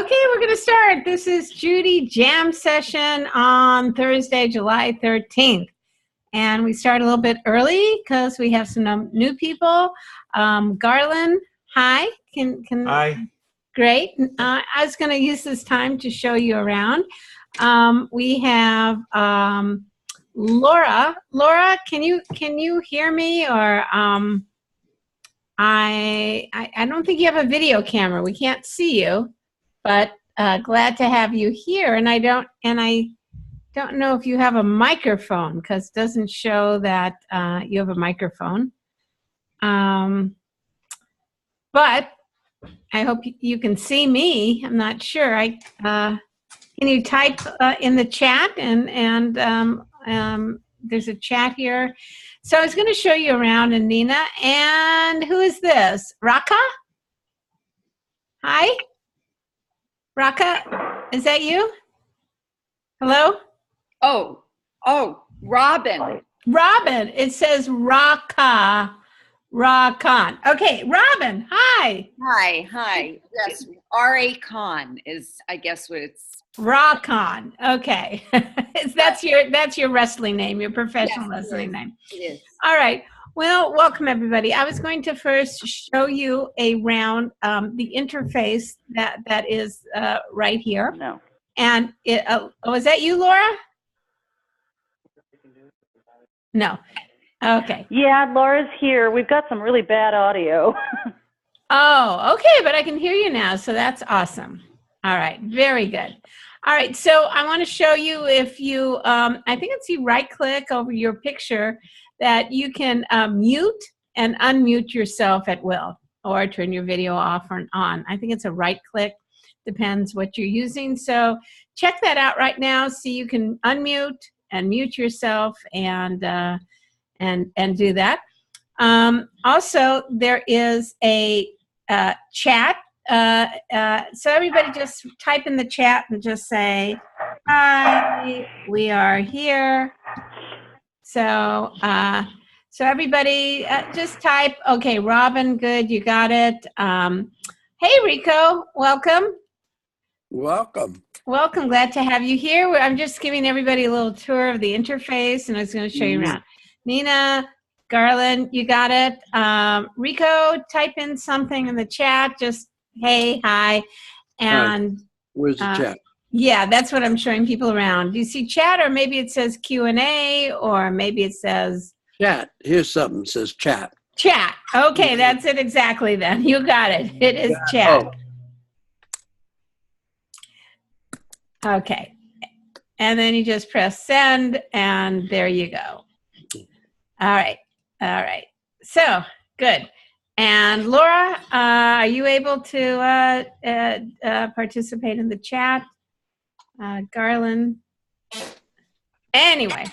Okay, we're going to start. This is Judy Jam Session on Thursday, July 13th. And we start a little bit early because we have some new people. Garland, hi. Hi. Great. I was going to use this time to show you around. We have Laura. Laura, can you hear me? Or I don't think you have a video camera. We can't see you. But glad to have you here, and I don't know if you have a microphone because it doesn't show that you have a microphone. But I hope you can see me. I'm not sure. Can you type in the chat and there's a chat here. So I was going to show you around, and Nina. And who is this? Raka? Hi. Raka, is that you? Hello? Oh, Robin. Robin, it says Raka, Rakan. Okay, Robin, hi. Hi. Yes, R.A. Khan is, I guess, what it's. Rakan, okay. That's your wrestling name, your professional wrestling name. It is. All right. Well, welcome everybody. I was going to first show you around the interface that is right here. No. And was that you, Laura? No. Okay. Yeah, Laura's here. We've got some really bad audio. Oh, okay, but I can hear you now, so that's awesome. All right, very good. All right, so I want to show you if you, I think it's you right-click over your picture that you can mute and unmute yourself at will, or turn your video off or on. I think it's a right-click, depends what you're using. So check that out right now. See, you can unmute and mute yourself and do that. Also, there is a chat. So everybody just type in the chat and just say, hi, we are here. So everybody just type, okay, Robin, good, you got it. Hey, Rico, welcome. Welcome. Welcome, glad to have you here. I'm just giving everybody a little tour of the interface, and I was going to show you around. Nina, Garland, you got it. Rico, type in something in the chat, just hey, hi. And where's the chat? Yeah, that's what I'm showing people around. Do you see chat, or maybe it says Q&A, or maybe it says chat? Here's something that says chat. Chat. Okay, that's it exactly then. You got it. It is chat. Oh. Okay. And then you just press send, and there you go. All right. So, good. And Laura, are you able to participate in the chat? Garland. Anyway,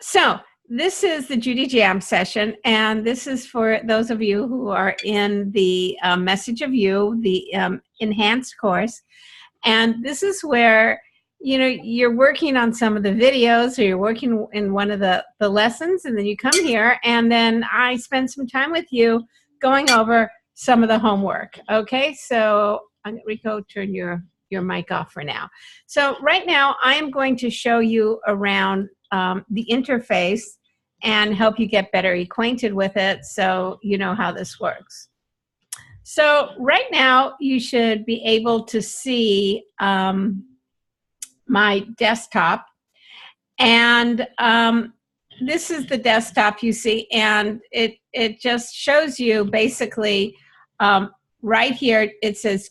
so this is the Judy Jam session, and this is for those of you who are in the Message of You, the enhanced course. And this is where, you know, you're working on some of the videos, or you're working in one of the lessons, and then you come here, and then I spend some time with you going over some of the homework. Okay, so Rico, turn your mic off for now. So right now, I am going to show you around the interface and help you get better acquainted with it so you know how this works. So right now, you should be able to see my desktop. And this is the desktop you see, and it just shows you basically right here, it says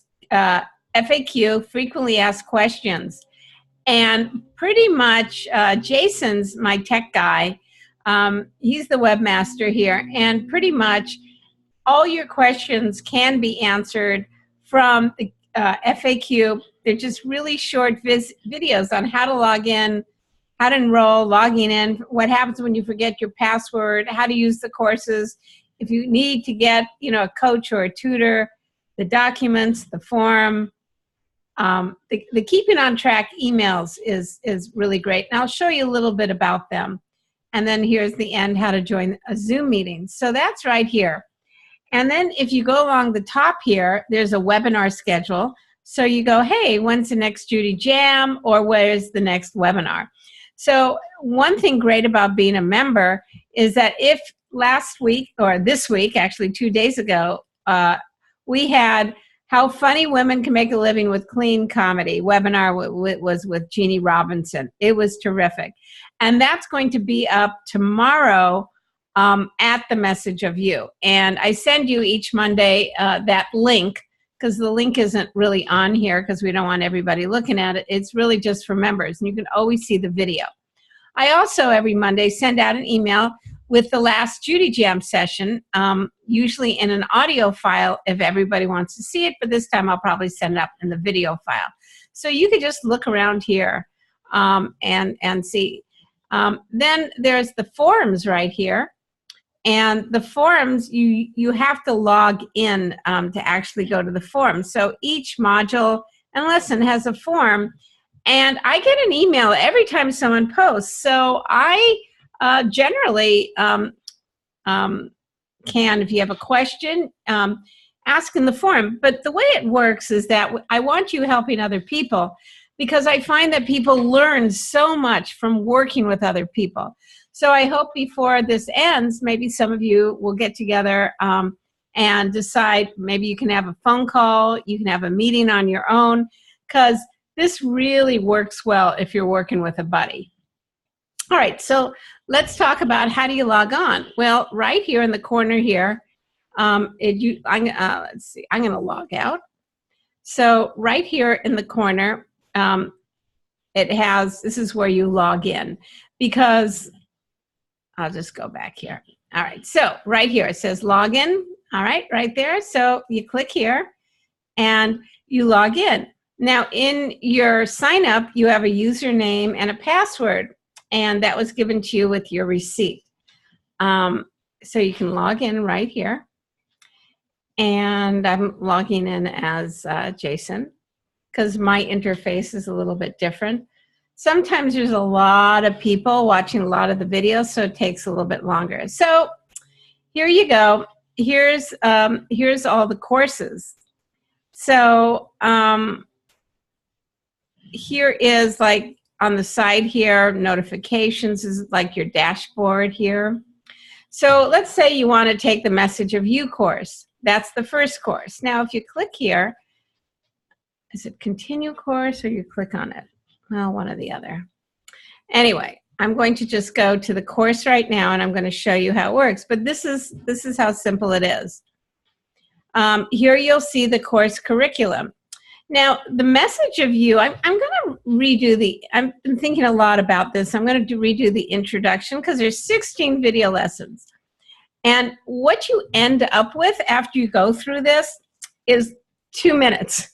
FAQ, frequently asked questions. And pretty much Jason's my tech guy. He's the webmaster here, and pretty much all your questions can be answered from the FAQ. They're just really short videos on how to log in, how to enroll, logging in, what happens when you forget your password, how to use the courses, if you need to get, you know, a coach or a tutor, the documents, the form. The Keeping on Track emails is really great. And I'll show you a little bit about them. And then here's the end, how to join a Zoom meeting. So that's right here. And then if you go along the top here, there's a webinar schedule. So you go, hey, when's the next Judy Jam, or where's the next webinar? So one thing great about being a member is that if last week, or this week, actually 2 days ago, we had How Funny Women Can Make a Living with Clean Comedy webinar was with Jeannie Robinson. It was terrific. And that's going to be up tomorrow at the Message of You. And I send you each Monday that link, because the link isn't really on here because we don't want everybody looking at it. It's really just for members, and you can always see the video. I also, every Monday, send out an email with the last Judy Jam session, usually in an audio file if everybody wants to see it, but this time I'll probably send it up in the video file. So you can just look around here and see. Then there's the forums right here. And the forums, you have to log in to actually go to the forum. So each module and lesson has a forum. And I get an email every time someone posts. So I generally can, if you have a question, ask in the forum. But the way it works is that I want you helping other people, because I find that people learn so much from working with other people. So I hope before this ends, maybe some of you will get together and decide, maybe you can have a phone call, you can have a meeting on your own, because this really works well if you're working with a buddy. All right, so let's talk about how do you log on. Well, right here in the corner here, let's see, I'm going to log out. So right here in the corner, it has, this is where you log in, because I'll just go back here. All right, so right here it says login. All right, right there. So you click here and you log in. Now in your sign up, you have a username and a password, and that was given to you with your receipt. So you can log in right here. And I'm logging in as Jason, because my interface is a little bit different. Sometimes there's a lot of people watching a lot of the videos, so it takes a little bit longer. So here you go. Here's all the courses. So here is, like, on the side here, notifications is like your dashboard here. So let's say you want to take the Message of You course. That's the first course. Now, if you click here, is it continue course, or you click on it? Well, one or the other. Anyway, I'm going to just go to the course right now, and I'm going to show you how it works. But this is how simple it is. Here you'll see the course curriculum. Now, the Message of You, I'm going to redo I've been thinking a lot about this. I'm going to redo the introduction, because there's 16 video lessons. And what you end up with after you go through this is 2 minutes.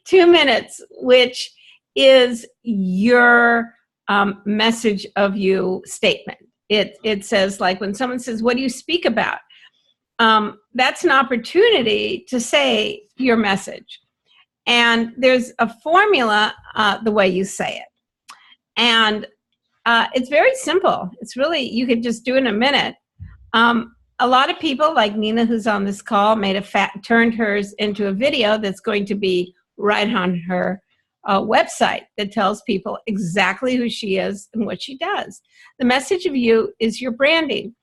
2 minutes, which is your Message of You statement. It says, like, when someone says, what do you speak about? That's an opportunity to say your message. And there's a formula the way you say it. And it's very simple. It's really, you could just do it in a minute. A lot of people, like Nina, who's on this call, turned hers into a video that's going to be right on her website that tells people exactly who she is and what she does. The Message of You is your branding.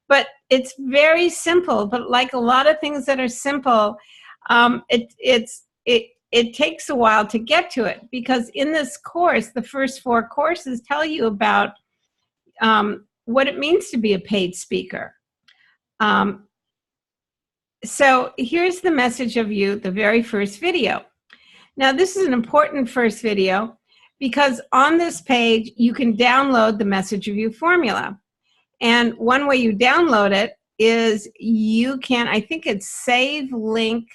But it's very simple. But like a lot of things that are simple, it takes a while to get to it, because in this course, the first 4 courses tell you about what it means to be a paid speaker. So here's the Message of You, the very first video. Now, this is an important first video, because on this page, you can download the Message of You formula. And one way you download it is you can, I think it's save link,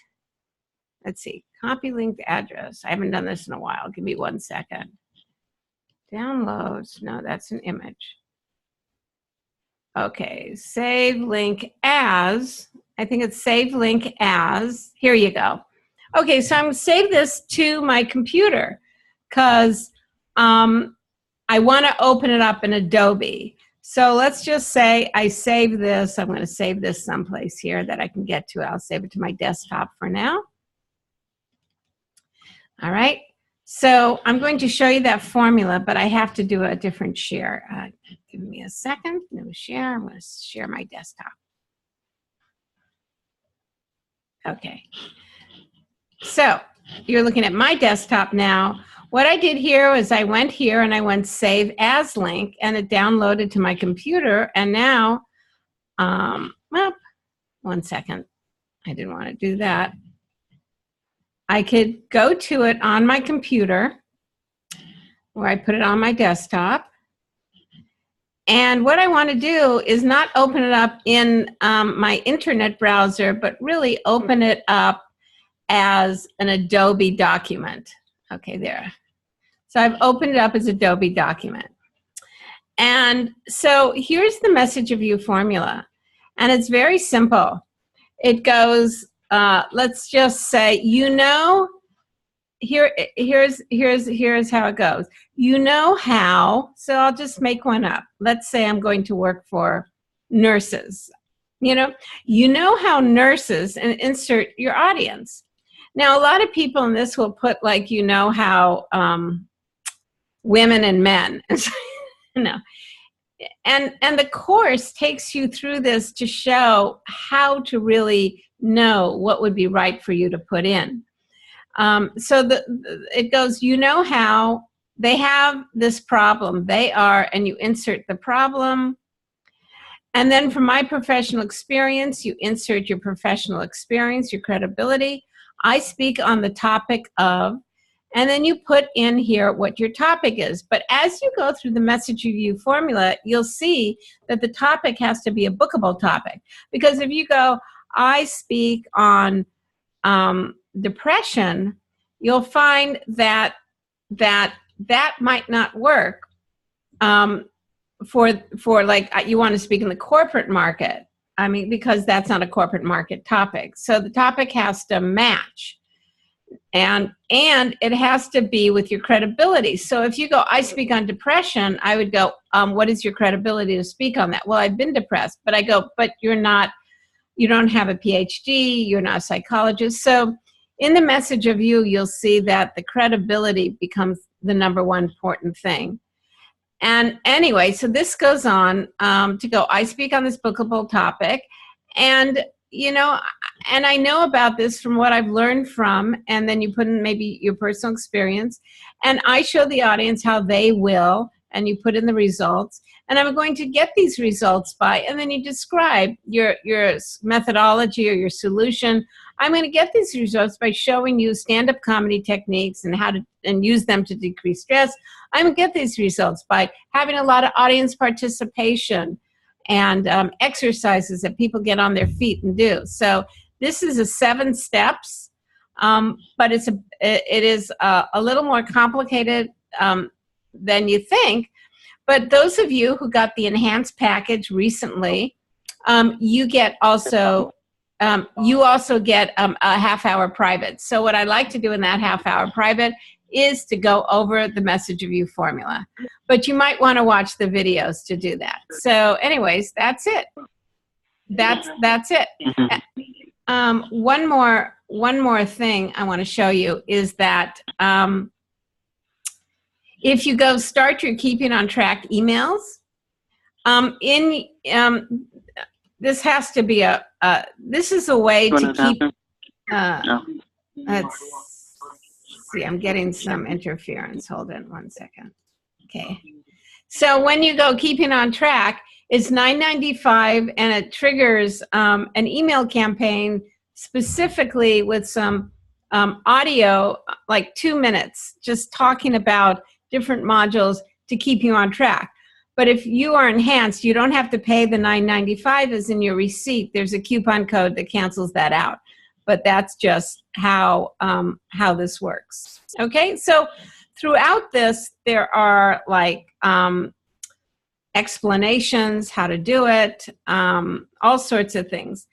let's see, copy linked address. I haven't done this in a while. Give me 1 second. Downloads, no, that's an image. Okay, save link as, I think it's save link as, here you go. Okay, so I'm going to save this to my computer, because I want to open it up in Adobe. So let's just say I save this. I'm going to save this someplace here that I can get to. I'll save it to my desktop for now. All right. So I'm going to show you that formula, but I have to do a different share. Give me a second. New share. I'm going to share my desktop. Okay. So you're looking at my desktop now. What I did here was I went here and I went save as link, and it downloaded to my computer. And now, well, 1 second. I didn't want to do that. I could go to it on my computer, where I put it on my desktop. And what I want to do is not open it up in my internet browser, but really open it up as an Adobe document. Okay, there. So I've opened it up as Adobe document. And so here's the message of you formula. And it's very simple. It goes, let's just say, here's how it goes. You know how, so I'll just make one up. Let's say I'm going to work for nurses. You know how nurses, and insert your audience. Now, a lot of people in this will put like, how women and men. And the course takes you through this to show how to really know what would be right for you to put in. So it goes, how they have this problem. They are, and you insert the problem. And then from my professional experience, you insert your professional experience, your credibility. I speak on the topic of, and then you put in here what your topic is. But as you go through the message review formula, you'll see that the topic has to be a bookable topic. Because if you go, I speak on depression, you'll find that might not work for like, you want to speak in the corporate market. I mean, because that's not a corporate market topic. So the topic has to match. And it has to be with your credibility. So if you go, I speak on depression, I would go, what is your credibility to speak on that? Well, I've been depressed, but I go, but you don't have a PhD, you're not a psychologist. So in the message of you, you'll see that the credibility becomes the number one important thing. And anyway, so this goes on to go, I speak on this bookable topic. And and I know about this from what I've learned from, and then you put in maybe your personal experience, and I show the audience how they will, and you put in the results, and I'm going to get these results by, and then you describe your methodology or your solution. I'm going to get these results by showing you stand-up comedy techniques and how to use them to decrease stress. I'm going to get these results by having a lot of audience participation and exercises that people get on their feet and do. So this is a 7 steps, but it is a little more complicated than you think. But those of you who got the enhanced package recently, you also get a half-hour private. So what I like to do in that half-hour private is to go over the message of you formula. But you might want to watch the videos to do that. So anyways, that's it. That's it. One more thing I want to show you is that if you go start your keeping on track emails, this has to be this is a way to keep, let's see, I'm getting some interference. Hold on 1 second. Okay. So when you go keeping on track, it's $9.95, and it triggers an email campaign specifically with some audio, like 2 minutes, just talking about different modules to keep you on track. But if you are enhanced, you don't have to pay the $9.95 as in your receipt. There's a coupon code that cancels that out. But that's just how this works. Okay, so throughout this, there are like explanations, how to do it, all sorts of things.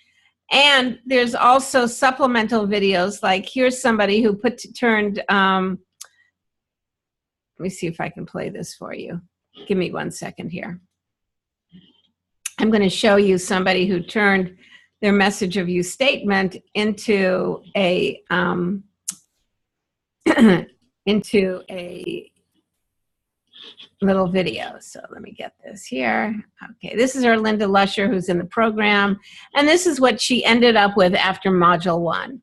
And there's also supplemental videos, like here's somebody who turned, let me see if I can play this for you. Give me 1 second here. I'm going to show you somebody who turned their message of you statement into a into a little video. So let me get this here. Okay, this is our Linda Lusher who's in the program, and this is what she ended up with after Module 1.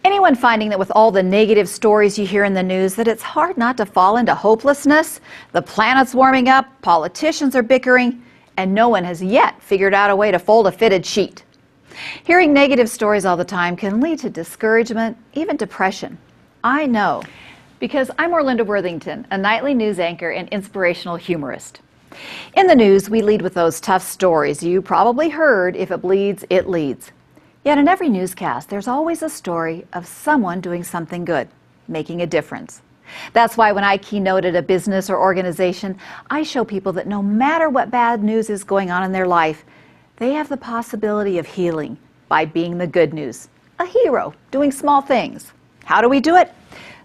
Anyone finding that with all the negative stories you hear in the news that it's hard not to fall into hopelessness? The planet's warming up, politicians are bickering, and no one has yet figured out a way to fold a fitted sheet. Hearing negative stories all the time can lead to discouragement, even depression. I know, because I'm Orlinda Worthington, a nightly news anchor and inspirational humorist. In the news, we lead with those tough stories you probably heard, if it bleeds, it leads. Yet in every newscast, there's always a story of someone doing something good, making a difference. That's why when I keynoted a business or organization, I show people that no matter what bad news is going on in their life, they have the possibility of healing by being the good news, a hero doing small things. How do we do it?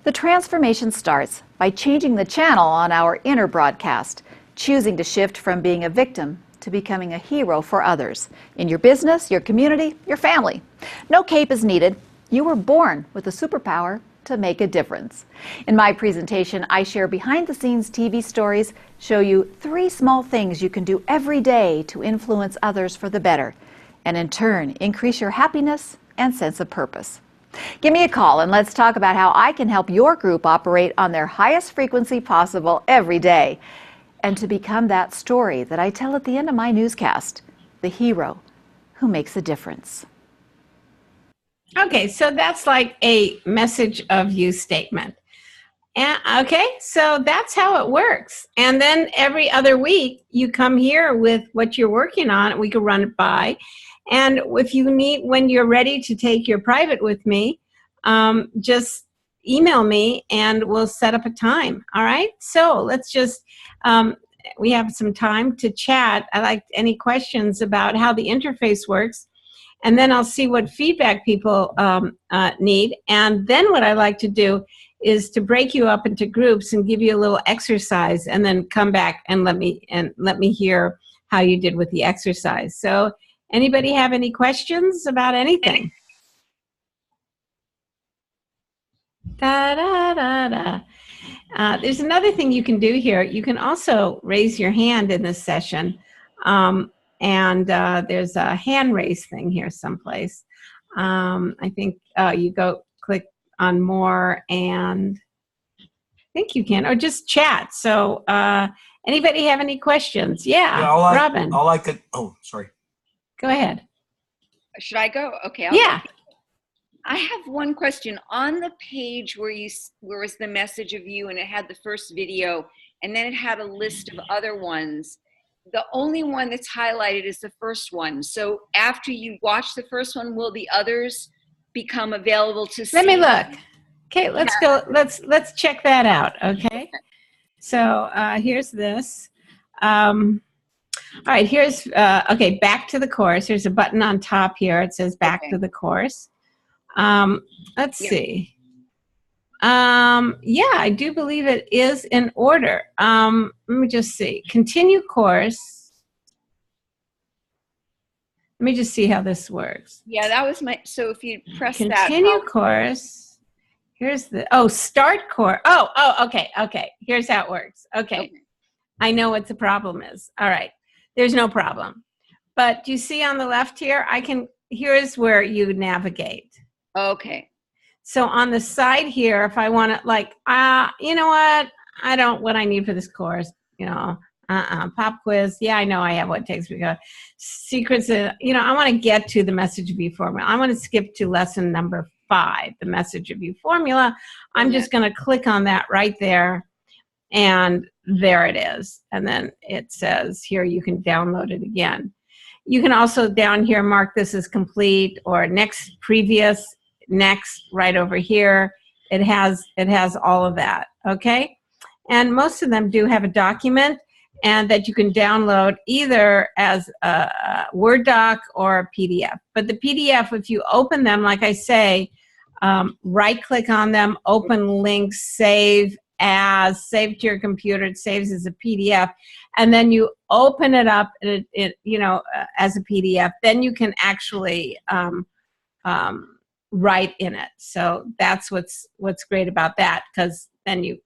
The transformation starts by changing the channel on our inner broadcast, choosing to shift from being a victim to becoming a hero for others, in your business, your community, your family. No cape is needed. You were born with a superpower to make a difference. In my presentation, I share behind-the-scenes TV stories, show you 3 small things you can do every day to influence others for the better, and in turn, increase your happiness and sense of purpose. Give me a call and let's talk about how I can help your group operate on their highest frequency possible every day, and to become that story that I tell at the end of my newscast, the hero who makes a difference. Okay, so that's like a message of you statement. And, okay, so that's how it works. And then every other week, you come here with what you're working on, and we can run it by. And if you need, when you're ready to take your private with me, just email me and we'll set up a time. All right, so let's just, we have some time to chat. I like any questions about how the interface works. And then I'll see what feedback people need. And then what I like to do is to break you up into groups and give you a little exercise, and then come back and let me hear how you did with the exercise. So anybody have any questions about anything? Da, da, da, da. There's another thing you can do here. You can also raise your hand in this session. And there's a hand raise thing here someplace. I think you go click on more, and I think you can, or just chat. So anybody have any questions? Yeah, Robin. Oh, sorry. Go ahead. Should I go? Okay. Yeah. I have one question. On the page where was the message of you, and it had the first video, and then it had a list of other ones. The only one that's highlighted is the first one. So after you watch the first one, will the others become available to see? Let me look. Okay, let's go. Let's check that out. Okay. So here's this. All right, here's, okay, back to the course. There's a button on top here. It says back to the course. Let's see. Yeah, I do believe it is in order. Let me just see. Continue course. Let me just see how this works. Yeah, that was my, so if you press Continue course. Here's the, start course. Okay. Here's how it works. Okay. I know what the problem is. All right. There's no problem. But do you see on the left here, here's where you navigate. Okay. So on the side here, if I want to, like, you know what? What I need for this course, pop quiz. Yeah, I know I have what it takes to go. Secrets, I want to get to the message of you formula. I want to skip to lesson number 5, the message of you formula. I'm just going to click on that right there, and there it is. And then it says here you can download it again. You can also down here mark this as complete, or next, previous, next, right over here. It has all of that. Okay, and most of them do have a document, and that you can download either as a Word doc or a PDF. But the PDF, if you open them, like I say, right click on them, open links, save to your computer. It saves as a PDF, and then you open it up as a PDF. Then you can actually write in it. So that's what's great about that, because then you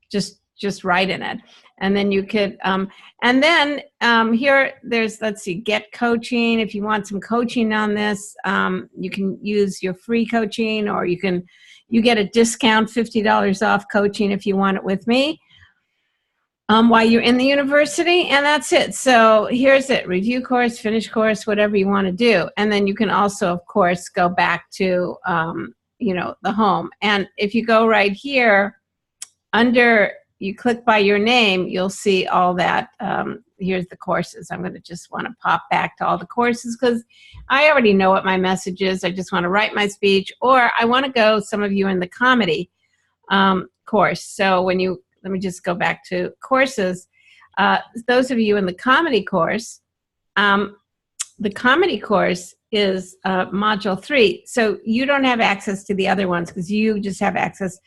just write in it, and then you could and then here there's, let's see, get coaching. If you want some coaching on this, you can use your free coaching, or you get a discount, $50 off coaching if you want it with me while you're in the university, and that's it. So here's it: review course, finish course, whatever you want to do. And then you can also, of course, go back to the home. And if you go right here under, you click by your name, you'll see all that. Here's the courses. I'm going to just want to pop back to all the courses, because I already know what my message is. I just want to write my speech, or I want to go, some of you in the comedy course. So let me just go back to courses. Those of you in the comedy course is module 3. So you don't have access to the other ones, because you just have access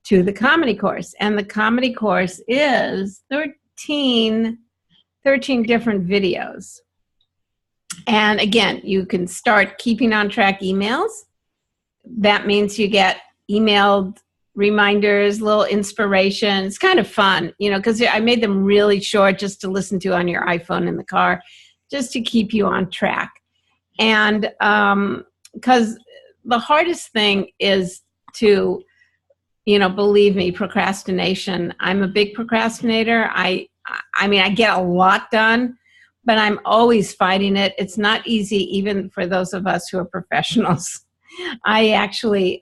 to the comedy course. And the comedy course is 13 different videos. And again, you can start keeping on track emails. That means you get emailed reminders, little inspiration. It's kind of fun, because I made them really short, just to listen to on your iPhone in the car, just to keep you on track. And because the hardest thing is to, believe me, procrastination. I'm a big procrastinator. I mean, I get a lot done, but I'm always fighting it. It's not easy, even for those of us who are professionals. I actually,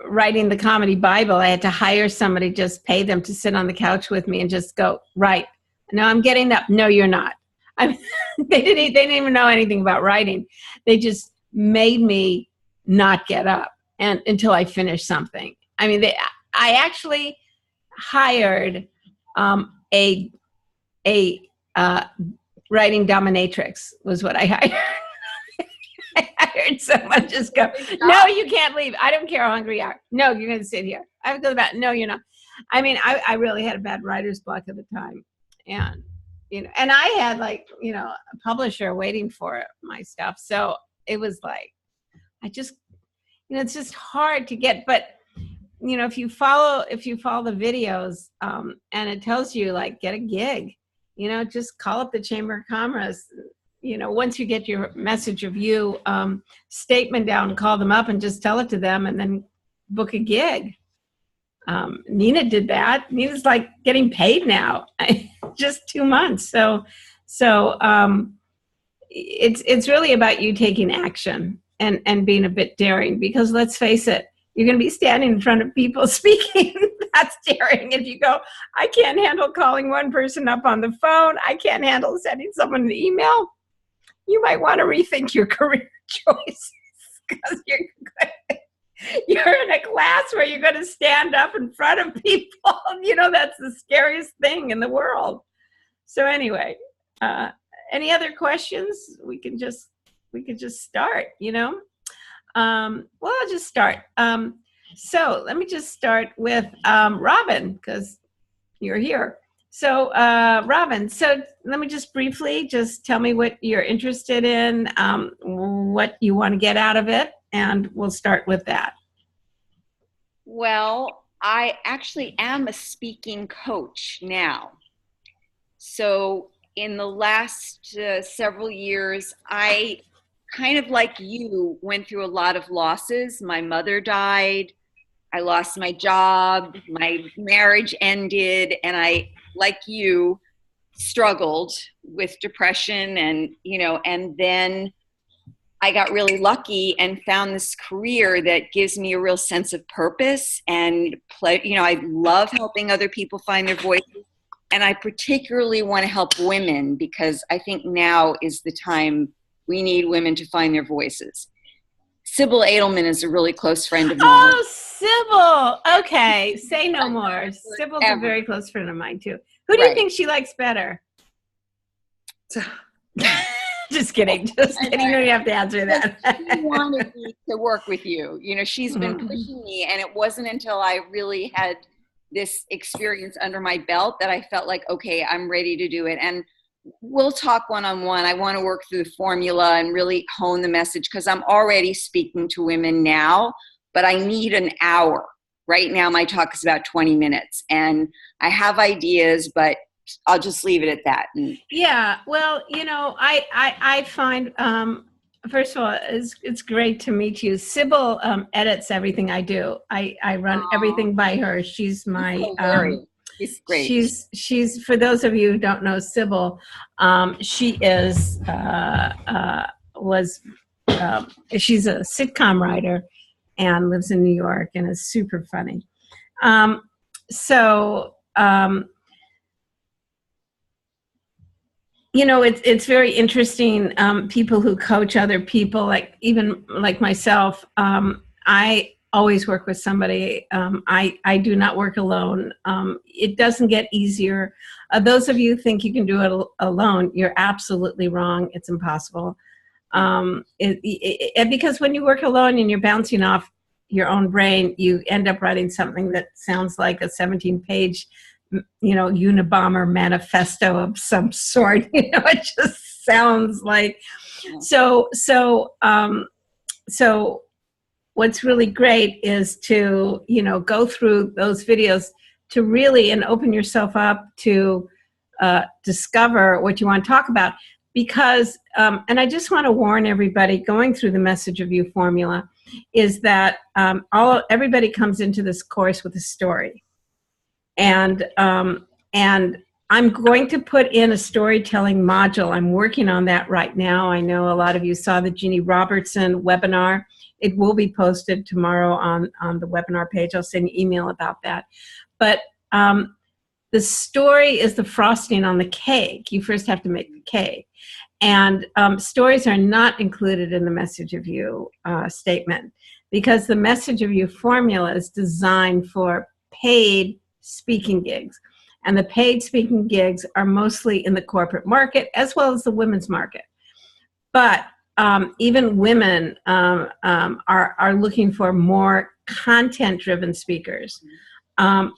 writing the comedy Bible, I had to hire somebody, just pay them to sit on the couch with me and just go, right. No, I'm getting up. No, you're not. I mean, they didn't even know anything about writing. They just made me not get up until I finished something. I mean, I actually hired a writing dominatrix was what I hired. I hired someone just go, no, you can't leave. I don't care how hungry you are. No, you're going to sit here. I have to go to bed. No, you're not. I mean, I really had a bad writer's block at the time. And, and I had a publisher waiting for my stuff. So it was like, it's just hard to get, but if you follow the videos, and it tells you, get a gig, just call up the Chamber of Commerce. Once you get your message of you statement down, call them up and just tell it to them, and then book a gig. Nina did that. Nina's getting paid now, just 2 months. So it's really about you taking action and being a bit daring, because let's face it, you're going to be standing in front of people speaking. That's daring. If you go, I can't handle calling one person up on the phone, I can't handle sending someone an email, you might want to rethink your career choices, because you're in a class where you're going to stand up in front of people. That's the scariest thing in the world. So anyway, any other questions? We could just start, Well, I'll just start. So let me just start with Robin, because you're here. So Robin, so let me just briefly tell me what you're interested in, what you want to get out of it, and we'll start with that. Well, I actually am a speaking coach now. So in the last several years, I kind of like you went through a lot of losses. My mother died. I lost my job. My marriage ended. And I, like you, struggled with depression and then I got really lucky and found this career that gives me a real sense of purpose and I love helping other people find their voices. And I particularly want to help women, because I think now is the time we need women to find their voices. Sybil Edelman is a really close friend of mine. Oh, Sybil. Okay. Say no more. Sybil's a very close friend of mine, too. Who do you think she likes better? Just kidding. Just kidding. You don't have to answer that. She wanted me to work with you. She's been pushing me, and it wasn't until I really had this experience under my belt that I felt like, okay, I'm ready to do it. And we'll talk one-on-one. I want to work through the formula and really hone the message, because I'm already speaking to women now, but I need an hour. Right now, my talk is about 20 minutes, and I have ideas, but I'll just leave it at that. Yeah, well, I find, first of all, it's great to meet you. Sybil edits everything I do. I run everything by her. She's my, She's great. She's for those of you who don't know Sybil, she is, she's a sitcom writer and lives in New York and is super funny. It's very interesting, people who coach other people, like myself. I always work with somebody. I do not work alone. It doesn't get easier. Those of you who think you can do it alone, you're absolutely wrong. It's impossible. Because when you work alone and you're bouncing off your own brain, you end up writing something that sounds like a 17-page Unabomber manifesto of some sort. It just sounds like so what's really great is to go through those videos to really and open yourself up to discover what you want to talk about, because and I just want to warn everybody going through the Message of You formula is that everybody comes into this course with a story. And I'm going to put in a storytelling module. I'm working on that right now. I know a lot of you saw the Jeannie Robertson webinar. It will be posted tomorrow on the webinar page. I'll send you an email about that. But the story is the frosting on the cake. You first have to make the cake. And stories are not included in the Message of You statement, because the Message of You formula is designed for paid speaking gigs. And the paid speaking gigs are mostly in the corporate market as well as the women's market. But even women are looking for more content-driven speakers. That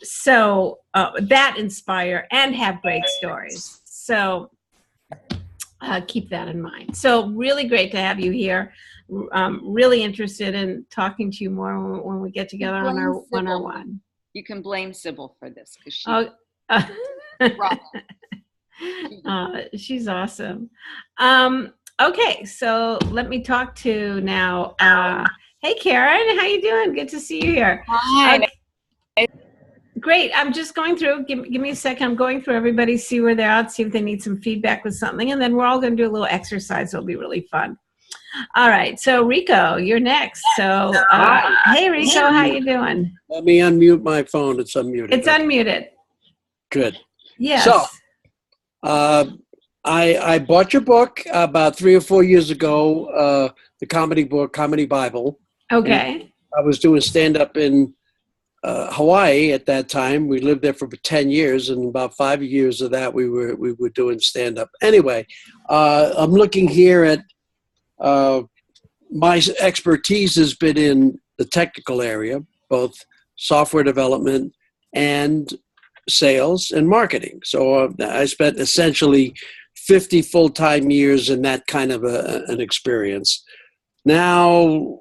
inspire and have great stories. So keep that in mind. So really great to have you here. Really interested in talking to you more when we get together on our one-on-one. You can blame Sybil for this, because she's awesome. Okay, so let me talk to now. Hey, Karen, how you doing? Good to see you here. Hi. Great. I'm just going through. Give me a second. I'm going through everybody, see where they're at, see if they need some feedback with something, and then we're all going to do a little exercise. It'll be really fun. All right, so Rico, you're next. So, hey Rico, how you doing? Let me unmute my phone. It's unmuted. It's unmuted. Good. Yes. So, I bought your book about 3 or 4 years ago, the comedy book, Comedy Bible. Okay. I was doing stand-up in Hawaii at that time. We lived there for 10 years, and about 5 years of that we were doing stand-up. Anyway, I'm looking here at my expertise has been in the technical area, both software development and sales and marketing. So I spent essentially 50 full-time years in that kind of an experience. Now,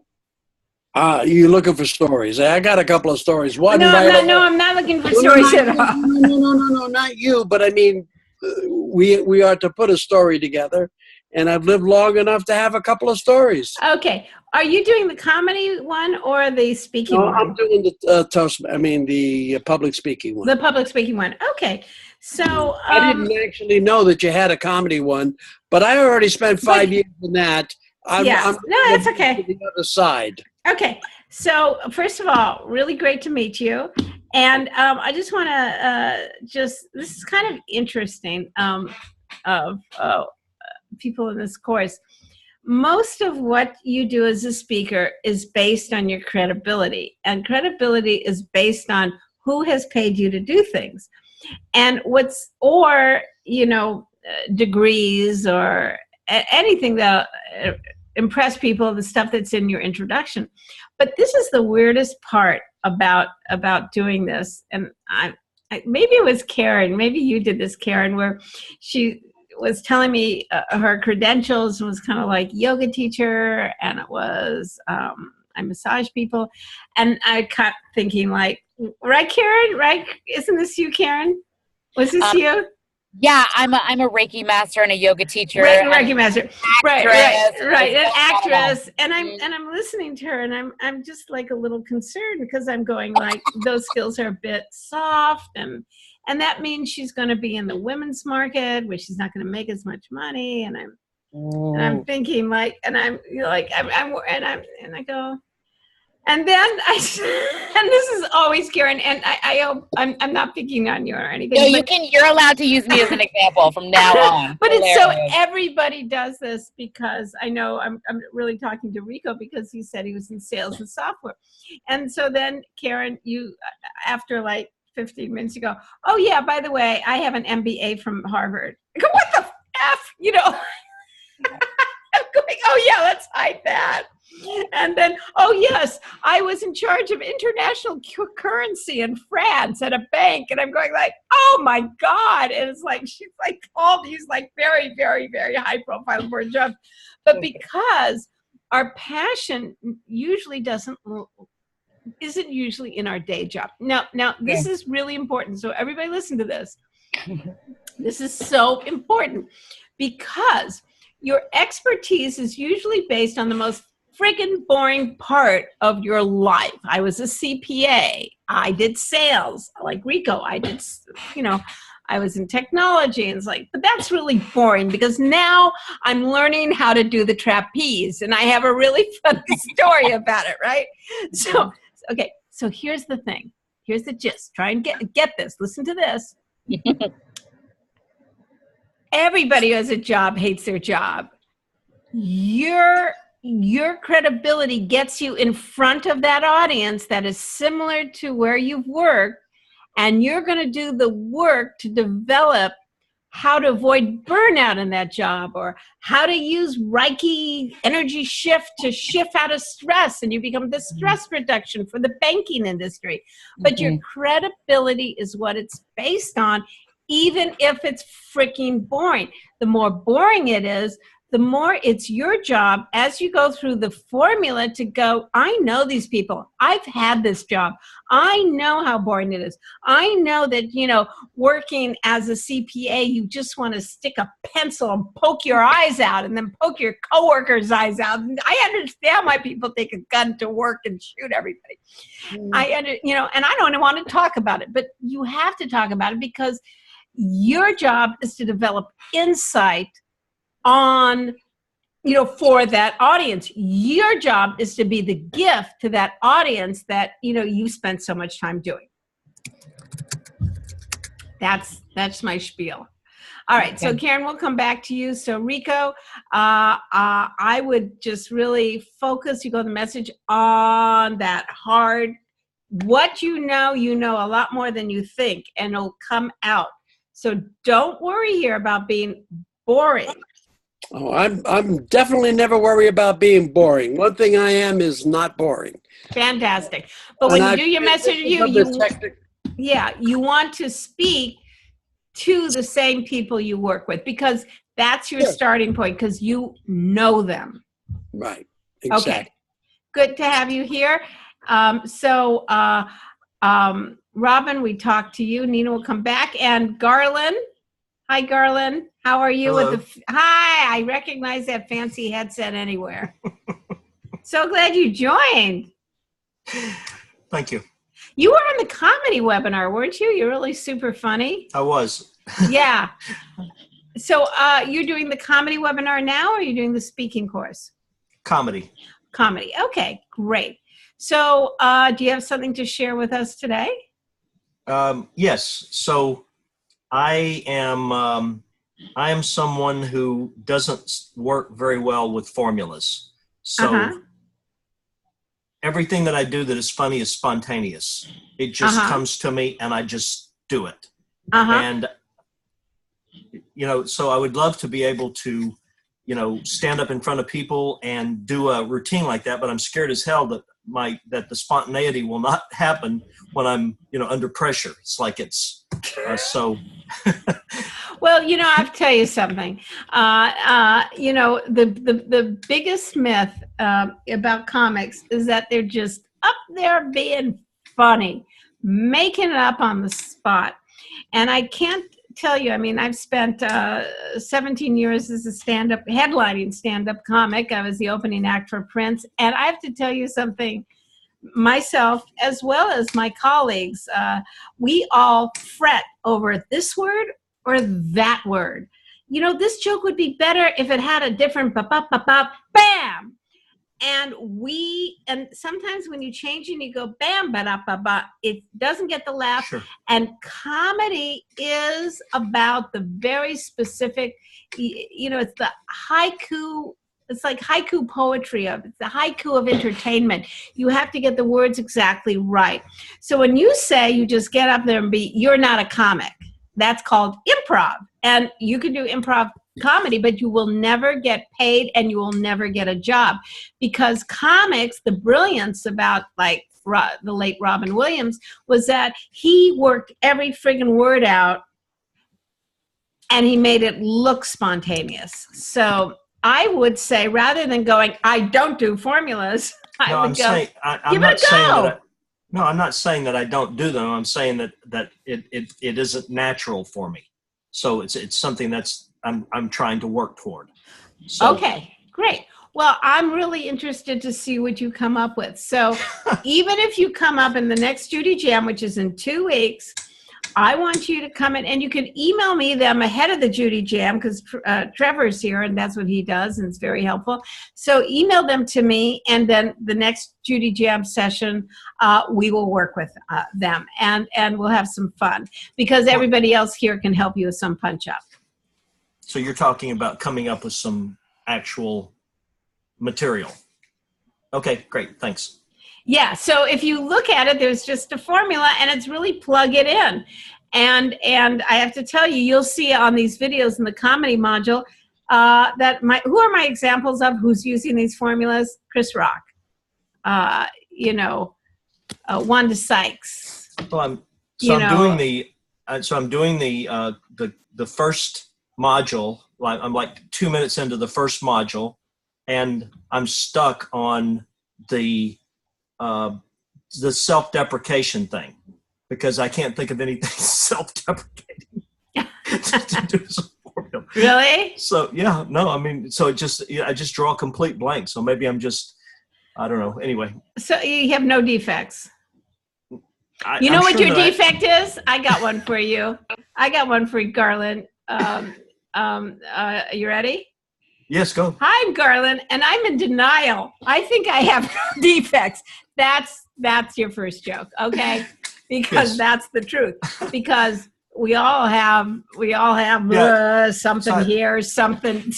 you're looking for stories. I got a couple of stories. One, I'm not looking for stories at all. No, not you. But I mean, we are to put a story together. And I've lived long enough to have a couple of stories. Okay. Are you doing the comedy one or the speaking one? I'm doing the public speaking one. The public speaking one. Okay. So I didn't actually know that you had a comedy one, but I already spent 5 years in that. I'm that's okay. The other side. Okay. So first of all, really great to meet you. And I just want to this is kind of interesting of people in this course. Most of what you do as a speaker is based on your credibility, and credibility is based on who has paid you to do things, and degrees or anything that impress people, the stuff that's in your introduction. But this is the weirdest part about doing this, and I maybe it was Karen, maybe you did this, Karen, where was telling me her credentials was kind of like yoga teacher, and it was I massage people, and I kept thinking like, right, Karen, right? Isn't this you, Karen? Was this you? Yeah, I'm a Reiki master and a yoga teacher. Reiki master, right, an actress. actress. And I'm listening to her, and I'm just like a little concerned because I'm going like those skills are a bit soft, and that means she's going to be in the women's market where she's not going to make as much money. And I'm thinking like, and I'm like, and I go. And then and this is always Karen, and I hope I'm not picking on you or anything. No, you're allowed to use me as an example from now on. But it's so everybody does this, because I know I'm really talking to Rico because he said he was in sales and software. And so then Karen, you, after like 15 minutes, you go, oh yeah, by the way, I have an MBA from Harvard. I go, what the F, you know? I'm going, oh yeah, let's hide that. And then, oh yes, I was in charge of international currency in France at a bank. And I'm going like, oh my God. And it's like, she's like all these like very, very, very high profile important jobs. But because our passion usually isn't usually in our day job. Now this is really important. So everybody listen to this. This is so important, because your expertise is usually based on the most friggin' boring part of your life. I was a CPA. I did sales like Rico. I did, I was in technology, and it's like, but that's really boring because now I'm learning how to do the trapeze, and I have a really funny story about it, right? So, okay, so here's the thing. Here's the gist. Try and get this. Listen to this. Everybody who has a job hates their job. Your credibility gets you in front of that audience that is similar to where you've worked, and you're going to do the work to develop how to avoid burnout in that job, or how to use Reiki energy shift to shift out of stress, and you become the stress reduction for the banking industry. But your credibility is what it's based on, even if it's freaking boring. The more boring it is, the more it's your job as you go through the formula to go, I know these people. I've had this job. I know how boring it is. I know that, working as a CPA, you just want to stick a pencil and poke your eyes out and then poke your coworkers' eyes out. And I understand why people take a gun to work and shoot everybody. And I don't want to talk about it, but you have to talk about it, because your job is to develop insight on, for that audience. Your job is to be the gift to that audience that, you spent so much time doing. That's my spiel. All right. So Karen, we'll come back to you. So Rico, I would just really focus, you go the message on that hard, what you know a lot more than you think, and it'll come out. So don't worry here about being boring. Oh, I'm definitely never worry about being boring. One thing I am is not boring. Fantastic. But when you do your message, you want to speak to the same people you work with, because that's your starting point, because you know them. Right. Exactly. Okay. Good to have you here. Robin, we talked to you. Nina will come back. And Garland. Hi, Garland. How are you? Hello. Hi. I recognize that fancy headset anywhere. So glad you joined. Thank you. You were on the comedy webinar, weren't you? You're really super funny. I was. Yeah. So you're doing the comedy webinar now, or are you doing the speaking course? Comedy. Comedy. Okay, great. So do you have something to share with us today? Yes. So I am someone who doesn't work very well with formulas. So everything that I do that is funny is spontaneous. It just comes to me and I just do it. And, so I would love to be able to, stand up in front of people and do a routine like that, but I'm scared as hell that the spontaneity will not happen when I'm, under pressure. It's like it's so. Well, I'll tell you something. The biggest myth about comics is that they're just up there being funny, making it up on the spot. And I can't tell you, I've spent 17 years as a headlining stand-up comic. I was the opening act for Prince. And I have to tell you something, myself, as well as my colleagues, we all fret over this word or that word. This joke would be better if it had a different bam. And sometimes when you change and you go bam, ba-da-ba-ba, it doesn't get the laugh. Sure. And comedy is about the very specific, it's the haiku. It's like haiku poetry it's the haiku of entertainment. You have to get the words exactly right. So when you say you just get up there and you're not a comic, that's called improv. And you can do improv comedy, but you will never get paid and you will never get a job, because comics, the brilliance about the late Robin Williams was that he worked every friggin' word out and he made it look spontaneous. So I would say, rather than going, I don't do formulas, I'm not saying that I don't do them. I'm saying that it isn't natural for me. So it's something that's I'm trying to work toward. So. Okay, great. Well, I'm really interested to see what you come up with. So even if you come up in the next Judy Jam, which is in 2 weeks, I want you to come in, and you can email me them ahead of the Judy Jam, because Trevor's here and that's what he does, and it's very helpful. So email them to me, and then the next Judy Jam session, we will work with them, and we'll have some fun, because everybody else here can help you with some punch up. So you're talking about coming up with some actual material. Okay, great, thanks. Yeah, so if you look at it, there's just a formula, and it's really plug it in. And I have to tell you, you'll see on these videos in the comedy module who are my examples of who's using these formulas? Chris Rock, Wanda Sykes. Well, I'm doing the first module. I'm like 2 minutes into the first module, and I'm stuck on the self-deprecation thing, because I can't think of anything self-deprecating to do as a formula. Really? So yeah, no, I just draw a complete blank. So maybe I don't know. Anyway. So you have no defects. You know what your defect is? I got one for you. I got one for you, Garland. You ready? Yes, go. Hi, I'm Garland, and I'm in denial. I think I have no defects. That's your first joke, okay? Because Yes. That's the truth. Because we all have something here, something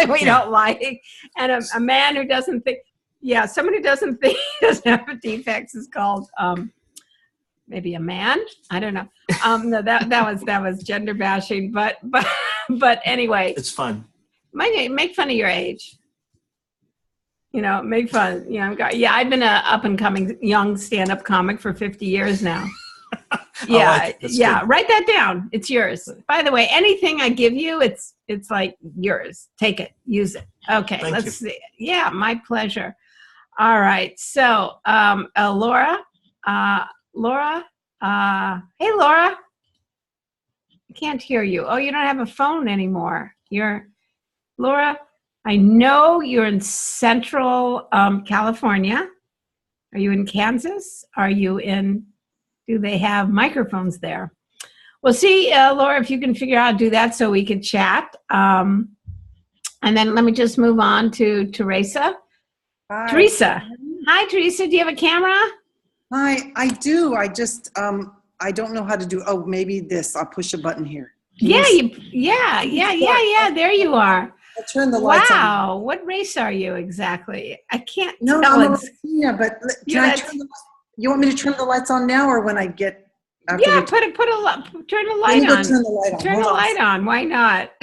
we don't like, and a man who doesn't think. Yeah, someone who doesn't think he doesn't have defects is called maybe a man. I don't know. No, that was gender bashing, but anyway, It's fun. Make fun of your age. Make fun. I've been a up and coming young stand-up comic for 50 years now. Yeah, good. Write that down. It's yours. By the way, anything I give you, it's like yours. Take it, use it. Okay, Thank you. see. Yeah, my pleasure. All right. So, Laura. Hey, Laura. I can't hear you. Oh, you don't have a phone anymore. Laura, I know you're in Central California. Are you in Kansas? Do they have microphones there? Well, see, Laura, if you can figure out how to do that so we can chat. And then let me just move on to Teresa. Hi. Teresa. Hi, Teresa. Do you have a camera? Hi, I do. I just, I don't know how to do, maybe this. I'll push a button here. Yeah. There you are. I'll turn the lights on. Wow. What race are you exactly? I can't No, tell. I'm a Latina, but you want me to turn the lights on now, or when I get after? Yeah, turn the light on. Turn the light on. Turn the light on. Why not?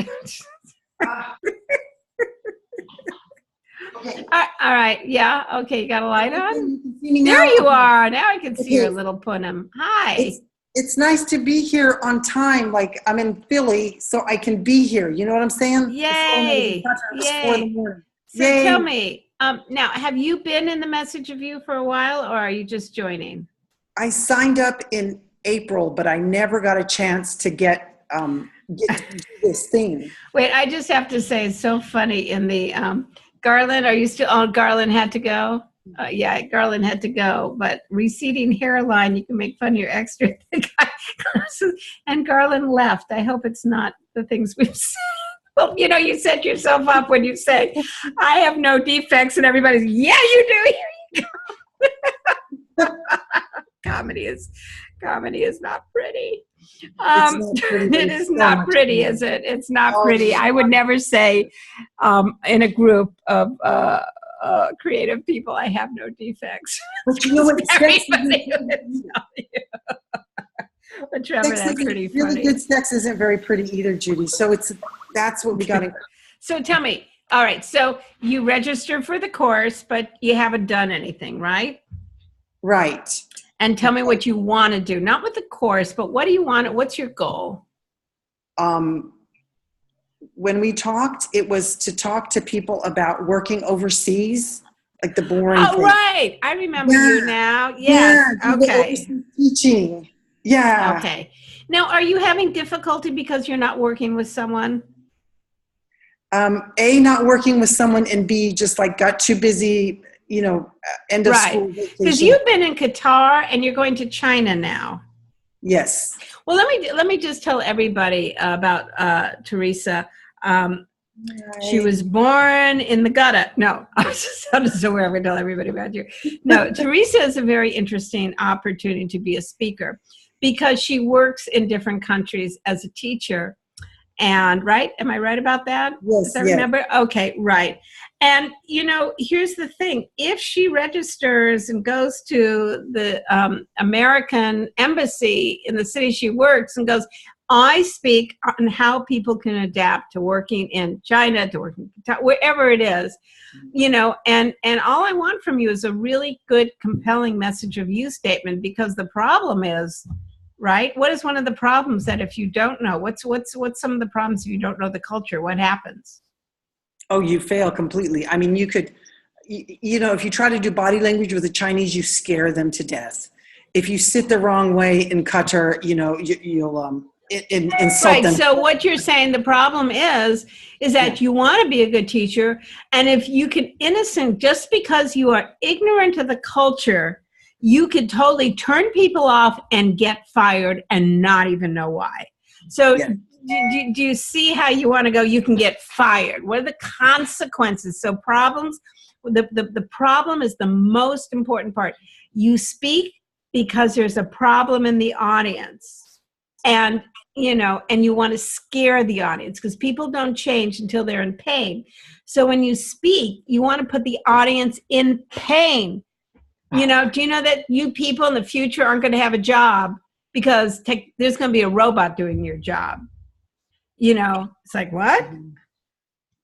Okay. All right. Yeah. Okay. You got a light on? You can see me now? There you are. Now I can see your little punim. Hi. it's nice to be here on time. Like I'm in Philly, so I can be here. You know what I'm saying? Yay! It's 4 in the Yay! morning. So Yay. tell me, now, have you been in the Message of You for a while, or are you just joining? I signed up in April, but I never got a chance to get to do this thing. Wait, I just have to say, it's so funny in the Garland. Are you still? Oh, Garland had to go. Yeah, Garland had to go. But receding hairline, you can make fun of your extra thick eyeglasses. And Garland left. I hope it's not the things we've said. Well, you know, you set yourself up when you say, "I have no defects," and everybody's, "Yeah, you do." Here you go. Comedy is not pretty. It is not pretty, is it? It's not pretty. I would never say in a group of creative people, I have no defects. But you know what? Everybody would tell you. But Trevor, that's pretty funny. Really good sex isn't very pretty either, Judy. So that's what we got to. So tell me, all right, so you registered for the course, but you haven't done anything, right? Right. And tell me what you want to do, not with the course, but what do you want? What's your goal? When we talked, it was to talk to people about working overseas, like the boring Oh, thing. right. I remember you now. Yes. Yeah, Okay. Teaching. Yeah. Okay. Now, are you having difficulty because you're not working with someone? A, not working with someone, and B, just like got too busy, end of school vacation. Because you've been in Qatar and you're going to China now. Yes. Well, let me just tell everybody about Teresa. She was born in the gutter. No, I was just so we're tell everybody about you. No, Teresa is a very interesting opportunity to be a speaker because she works in different countries as a teacher. And right, am I right about that? Yes. Does I remember? Okay, right. And here's the thing: if she registers and goes to the American embassy in the city she works and goes, I speak on how people can adapt to working in China, to working wherever it is, and all I want from you is a really good, compelling message of you statement, because the problem is, right? What is one of the problems that if you don't know, what's some of the problems if you don't know the culture, what happens? Oh, you fail completely. I mean, you could, if you try to do body language with the Chinese, you scare them to death. If you sit the wrong way in Qatar, you'll insult them. So what you're saying, the problem is that you want to be a good teacher, and if you can just because you are ignorant of the culture, you could totally turn people off and get fired and not even know why. So do you see how you want to go? You can get fired. What are the consequences? So problems, the problem is the most important part. You speak because there's a problem in the audience. And you want to scare the audience because people don't change until they're in pain. So when you speak, you want to put the audience in pain. Do you know that you people in the future aren't going to have a job because there's going to be a robot doing your job? It's like, what?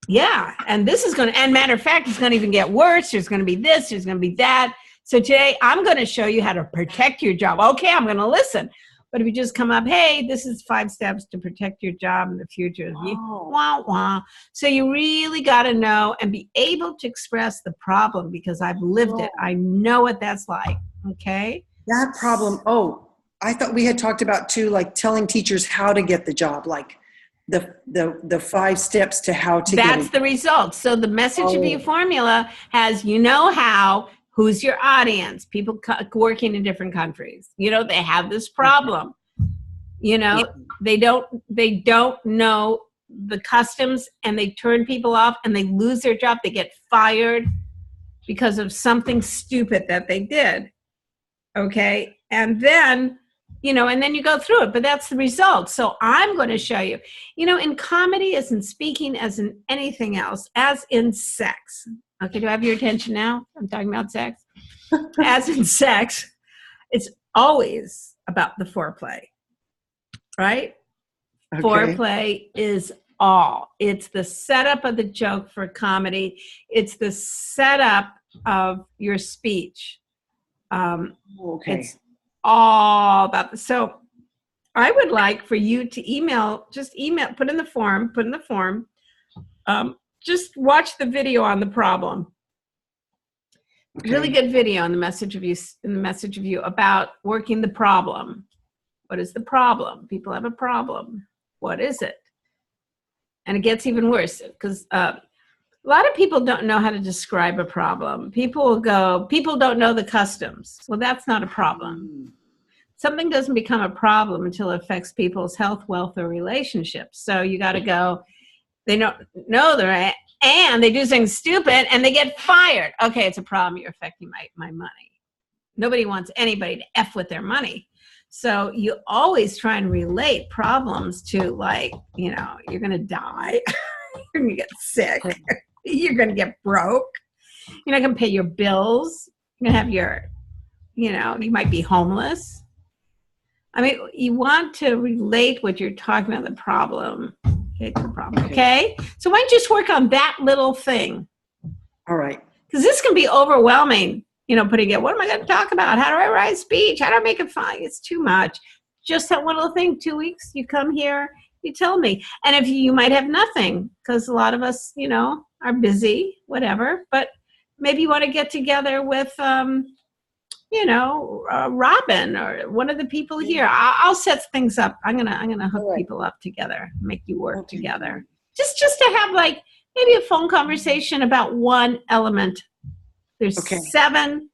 Yeah. And this is and matter of fact, it's going to even get worse. There's going to be this, there's going to be that. So today I'm going to show you how to protect your job. Okay, I'm going to listen. But if you just come up, hey, this is 5 steps to protect your job in the future. Wah, wah. So you really got to know and be able to express the problem because I've lived it. I know what that's like. Okay. That problem. Oh, I thought we had talked about too, like telling teachers how to get the job, like the 5 steps to how to get it. That's the result. So the message of you formula has, how. Who's your audience? People working in different countries. They have this problem. They don't know the customs and they turn people off and they lose their job. They get fired because of something stupid that they did. Okay. And then, and then you go through it, but that's the result. So I'm going to show you, in comedy as in speaking, as in anything else, as in sex. Okay, do I have your attention now? I'm talking about sex. As in sex, it's always about the foreplay, right? Okay. Foreplay is all. It's the setup of the joke for comedy. It's the setup of your speech. Okay. It's all about so I would like for you to just email, put in the form, just watch the video on the problem. Okay. Really good video in the message of you about working the problem. What is the problem? People have a problem. What is it? And it gets even worse because a lot of people don't know how to describe a problem. People will go, people don't know the customs. Well, that's not a problem. Something doesn't become a problem until it affects people's health, wealth, or relationships. So you got to go, they don't know they're right, and they do things stupid and they get fired. Okay, it's a problem. You're affecting my money. Nobody wants anybody to F with their money. So you always try and relate problems to, like, you know, you're going to die. You're going to get sick. You're going to get broke. You're not going to pay your bills. You're going to have you might be homeless. I mean, you want to relate what you're talking about, the problem. Okay, to the problem. Okay? So why don't you just work on that little thing? All right. Because this can be overwhelming. Putting it, what am I going to talk about? How do I write a speech? How do I make it fun? It's too much. Just that one little thing, 2 weeks, you come here, you tell me. And if you might have nothing, because a lot of us, are busy, whatever, but maybe you want to get together with, Robin or one of the people here. I'll set things up. I'm gonna hook people up together, make you work together. Just to have maybe a phone conversation about one element. There's seven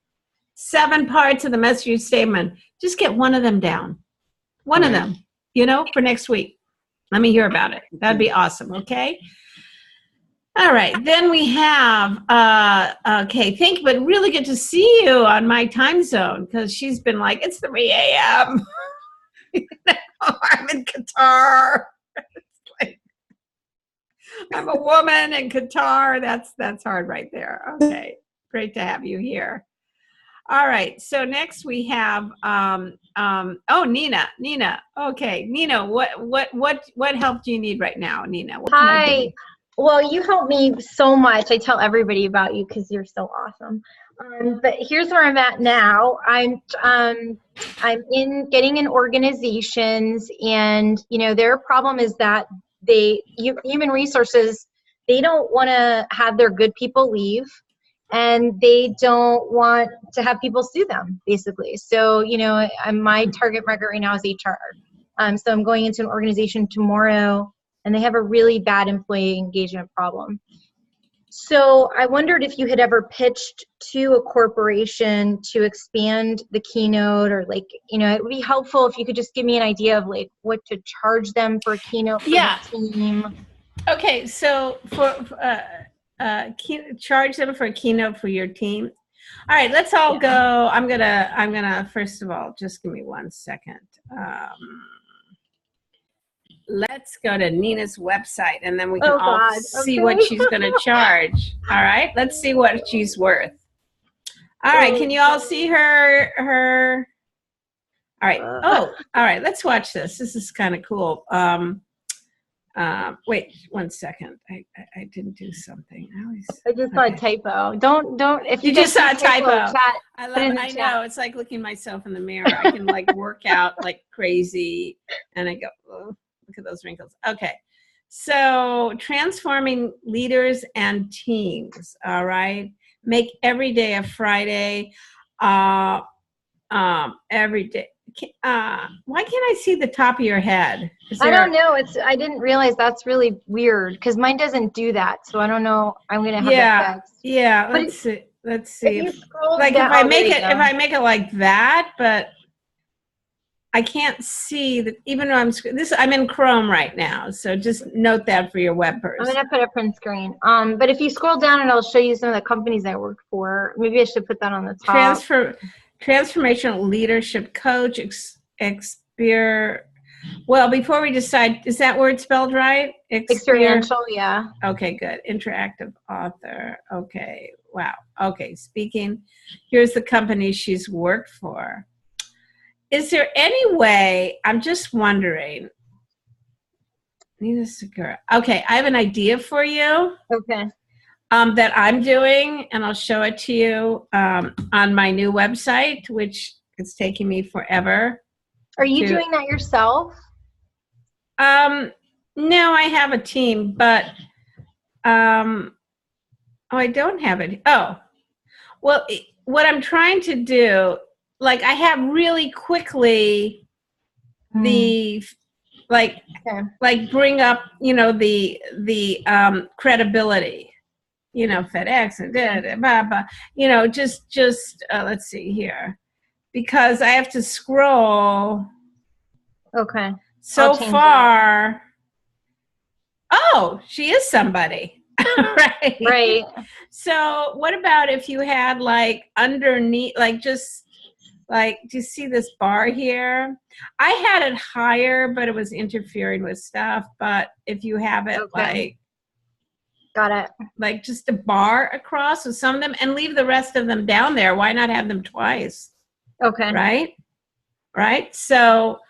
parts of the message statement. Just get one of them down. One of them, for next week. Let me hear about it. That'd be awesome, okay? All right. Then we have, but really good to see you on my time zone, because she's been like, it's 3 a.m. I'm in Qatar. I'm a woman in Qatar. That's hard right there. Okay. Great to have you here. All right. So next we have Nina. Okay, Nina, what help do you need right now, Nina? What can I do? Well, you help me so much. I tell everybody about you because you're so awesome. But here's where I'm at now. I'm getting in organizations, and their problem is that human resources, they don't want to have their good people leave. And they don't want to have people sue them, basically. So, my target market right now is HR. So I'm going into an organization tomorrow, and they have a really bad employee engagement problem. So I wondered if you had ever pitched to a corporation to expand the keynote, or it would be helpful if you could just give me an idea of what to charge them for a keynote for the team. Okay, so charge them for a keynote for your team. All right, let's all go. I'm gonna first of all, just give me 1 second. Let's go to Nina's website, and then we can see what she's gonna charge. All right, let's see what she's worth. All right, can you all see her? All right. All right. Let's watch this. This is kind of cool. Wait 1 second. I didn't do something. I just saw a typo. Don't. If you just saw a typo. Chat, I know. It's like looking myself in the mirror. I can work out like crazy, and I go, oh, look at those wrinkles. Okay. So transforming leaders and teams. All right. Make every day a Friday. Every day. Why can't I see the top of your head? I don't know. I didn't realize that's really weird, because mine doesn't do that. So I don't know. I'm gonna have that fixed. Yeah. Let's see. If I make it like that, but I can't see that. Even though I'm in Chrome right now, so just note that for your web person. I'm gonna put a print screen. But if you scroll down, and I'll show you some of the companies I work for. Maybe I should put that on the top. Transformational leadership coach, well, before we decide, is that word spelled right? Experiential, yeah. Okay, good. Interactive author. Okay, wow. Okay, speaking. Here's the company she's worked for. Is there any way, I'm just wondering, Nina Segura. Okay, I have an idea for you. Okay. That I'm doing, and I'll show it to you on my new website, which is taking me forever. Are you to- doing that yourself? No, I have a team, but oh, I don't have it. Oh, well, what I'm trying to do, like, I have really quickly the like Okay. like bring up, the credibility, FedEx and blah, blah, just let's see here, because I have to scroll Okay. so I'll change far. Oh, she is somebody. Right. Right. So what about if you had like underneath, like just like, do you see this bar here? I had it higher, but it was interfering with stuff. But if you have it Okay. Got it. like just a bar across with some of them and leave the rest of them down there, why not have them twice? Okay. Right. So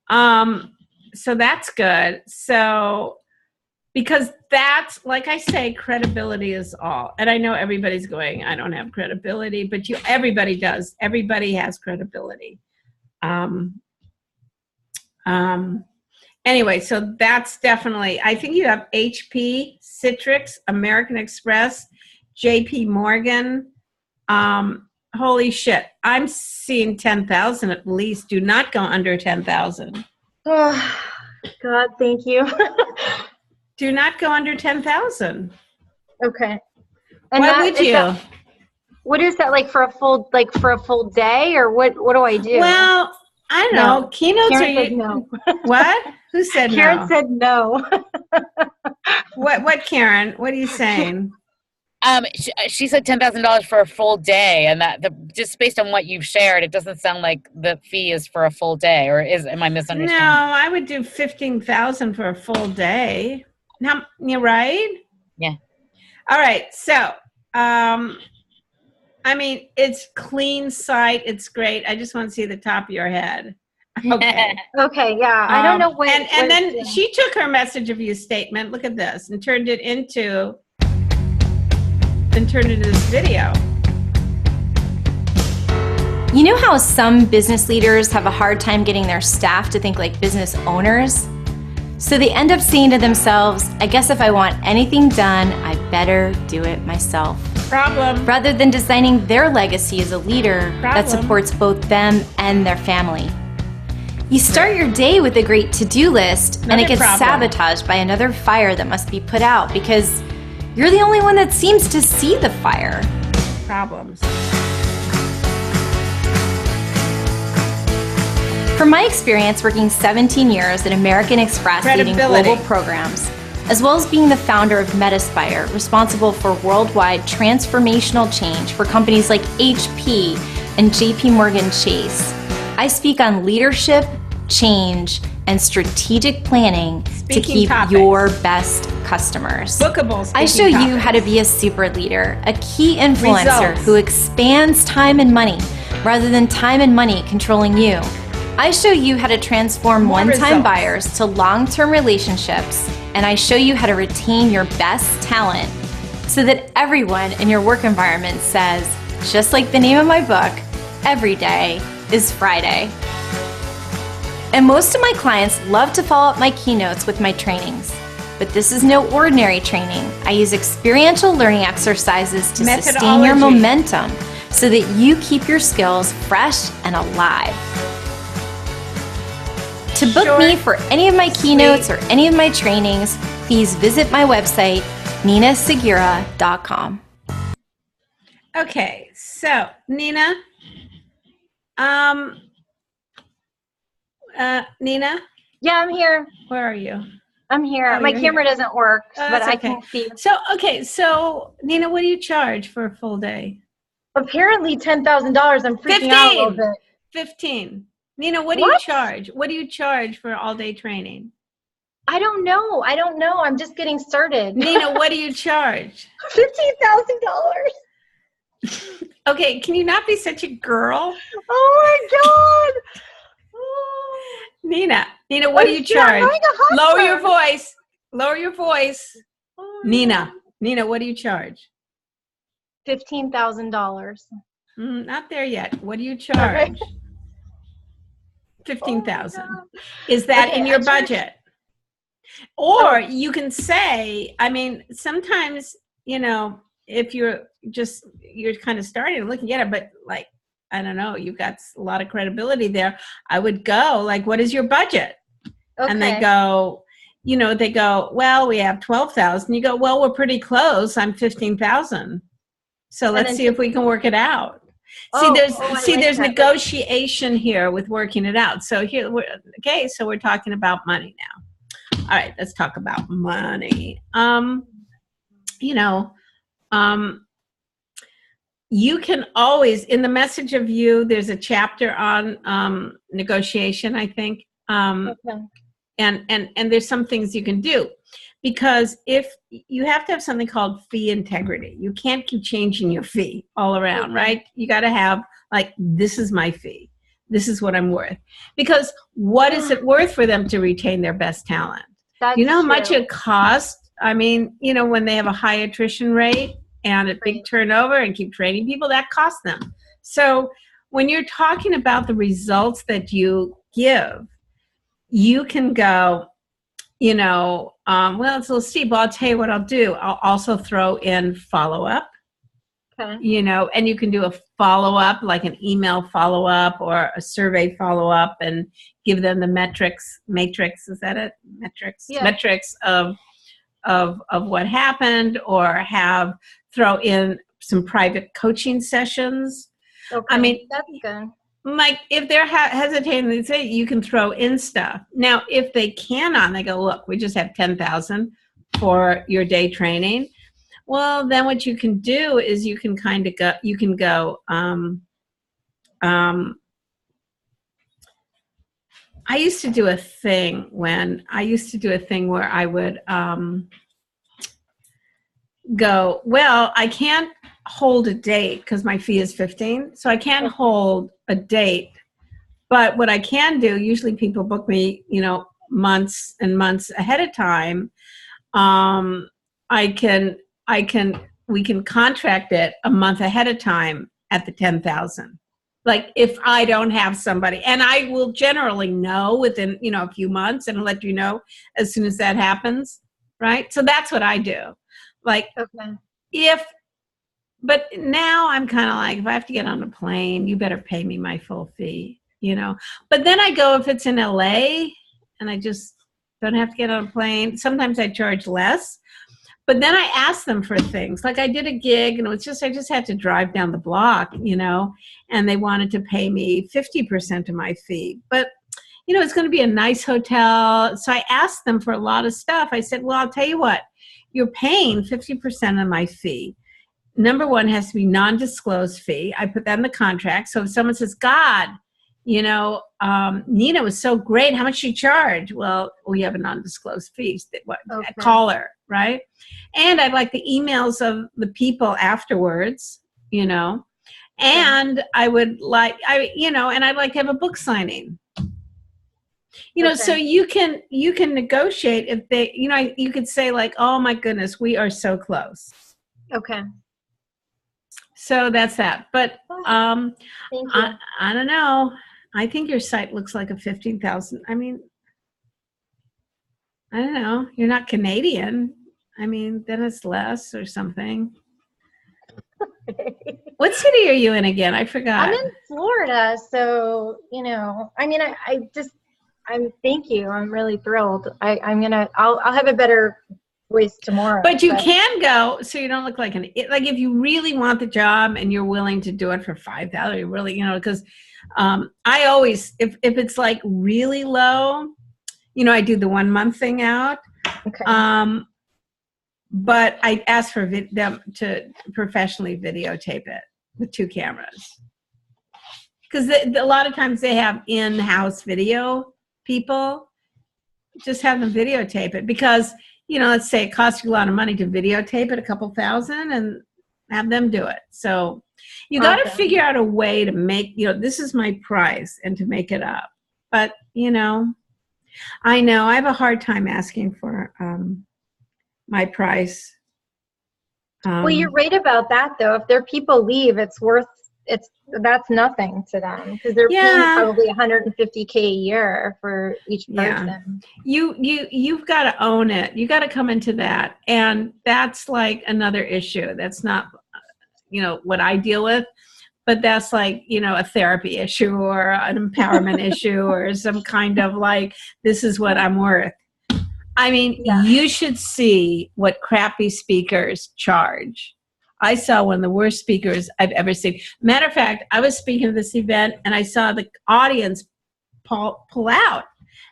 that's good. So, because that's, like I say, credibility is all. And I know everybody's going, I don't have credibility, but everybody does. Everybody has credibility. Anyway, so that's definitely, I think you have HP, Citrix, American Express, JP Morgan. Holy shit. I'm seeing 10,000 at least. Do not go under 10,000. Oh, God, thank you. Do not go under 10,000. Okay. And Why would you? What is that, like for a full day, or what do I do? Well, I don't know. No. Keynotes Karen are said no. What? Who said Karen no? said no. What, Karen? What are you saying? She said $10,000 for a full day, and just based on what you've shared, it doesn't sound like the fee is for a full day, or am I misunderstanding? No, I would do 15,000 for a full day. Now, you're right. Yeah. All right. So, I mean, it's clean site. It's great. I just want to see the top of your head. Okay. Okay. Yeah. I don't know what. And then she took her message of you statement. Look at this, and turned it into this video. You know how some business leaders have a hard time getting their staff to think like business owners? So they end up saying to themselves, I guess if I want anything done, I better do it myself. Problem. Rather than designing their legacy as a leader that supports both them and their family. You start your day with a great to-do list, and it gets sabotaged by another fire that must be put out because you're the only one that seems to see the fire. Problems. From my experience working 17 years at American Express leading global programs, as well as being the founder of Metaspire, responsible for worldwide transformational change for companies like HP and JP Morgan Chase, I speak on leadership, change, and strategic planning to keep your best customers. Bookable. I show you how to be a super leader, a key influencer who expands time and money rather than time and money controlling you. I show you how to transform one-time buyers to long-term relationships, and I show you how to retain your best talent so that everyone in your work environment says, just like the name of my book, every day is Friday. And most of my clients love to follow up my keynotes with my trainings. But this is no ordinary training. I use experiential learning exercises to sustain your momentum so that you keep your skills fresh and alive. To book me for any of my keynotes or any of my trainings, please visit my website, ninasegura.com. Okay, so Nina, Nina? Yeah, I'm here. Where are you? I'm here. Oh, my camera doesn't work, but I can see. So Nina, what do you charge for a full day? Apparently $10,000. I'm freaking out a little bit. 15. Nina, what do you charge? What do you charge for all day training? I don't know. I'm just getting started. Nina, what do you charge? $15,000. Okay, can you not be such a girl? Oh my God. Nina, what do you charge? Lower your voice. Oh, Nina, what do you charge? $15,000. Not there yet. What do you charge? 15,000. Is that Okay, in your I charge- budget? Or you can say, I mean, sometimes, you know, if you're kind of starting and looking at it, but like, I don't know, you've got a lot of credibility there. I would go like, what is your budget? Okay. And they go, you know, they go, well, we have 12,000. You go, well, we're pretty close. I'm 15,000. So let's see if we can work it out. There's that. negotiation here with working it out. So so we're talking about money now. All right, let's talk about money. You know, you can always, in the message of you, there's a chapter on negotiation, I think. Okay. And there's some things you can do, because if you have to have something called fee integrity. You can't keep changing your fee all around, right? You got to have like, this is my fee. This is what I'm worth. Because what is it worth for them to retain their best talent? That's you know how much true. it costs? I mean, you know, when they have a high attrition rate and a big turnover and keep training people, that costs them. So when you're talking about the results that you give, you can go, you know, well, it's a little steep, but I'll tell you what I'll do. I'll also throw in follow-up, you know, and you can do a follow-up, like an email follow-up or a survey follow-up, and give them the matrix, is that it? Metrics of what happened, or throw in some private coaching sessions. Okay. I mean, that's good. Like, if they're hesitating, they say you can throw in stuff. Now, if they cannot, they go, look, we just have 10,000 for your day training. Well, then what you can do is you can kind of go, I used to do a thing where I would go, well, I can't hold a date because my fee is 15, so I can't hold a date. But what I can do, usually people book me, you know, months and months ahead of time. We can contract it a month ahead of time at the 10,000. Like, if I don't have somebody, and I will generally know within, you know, a few months, and let you know as soon as that happens, right? So that's what I do. Like, but now I'm kind of like, if I have to get on a plane, you better pay me my full fee, you know. But then I go, if it's in LA and I just don't have to get on a plane, sometimes I charge less. But then I ask them for things. Like, I did a gig, and it was just, I just had to drive down the block, you know, and they wanted to pay me 50% of my fee. But, you know, it's going to be a nice hotel. So I asked them for a lot of stuff. I said, well, I'll tell you what, you're paying 50% of my fee. Number one, has to be non-disclosed fee. I put that in the contract. So if someone says, God, you know, Nina was so great, how much she charge? Well, we have a non-disclosed fee. Call her, right? And I'd like the emails of the people afterwards, you know, and I would like, and I'd like to have a book signing. You know, so you can negotiate if they, you know, you could say like, oh my goodness, we are so close. Okay. So that's that. But Thank you. I don't know. I think your site looks like a 15,000. I mean, I don't know. You're not Canadian. I mean, then it's less or something. What city are you in again? I forgot. I'm in Florida, so, you know, I mean, thank you. I'm really thrilled. I'll have a better voice tomorrow. But you can go, so you don't look like if you really want the job and you're willing to do it for 5,000, you really, you know, because I always, if it's like really low, you know, I do the 1 month thing out. Okay. But I ask for them to professionally videotape it with 2 cameras. Because a lot of times they have in-house video people. Just have them videotape it. Because, you know, let's say it costs you a lot of money to videotape it, a couple thousand, and have them do it. So you got to figure out a way to make, you know, this is my price, and to make it up. But, you know I have a hard time asking for my price. Well, you're right about that, though. If their people leave, it's worth that's nothing to them because they're paying probably $150K a year for each person. You've got to own it. You got to come into that, and that's like another issue. That's not, what I deal with, but that's like, a therapy issue or an empowerment issue or some kind of like, this is what I'm worth. I mean, you should see what crappy speakers charge. I saw one of the worst speakers I've ever seen. Matter of fact, I was speaking at this event and I saw the audience pull out.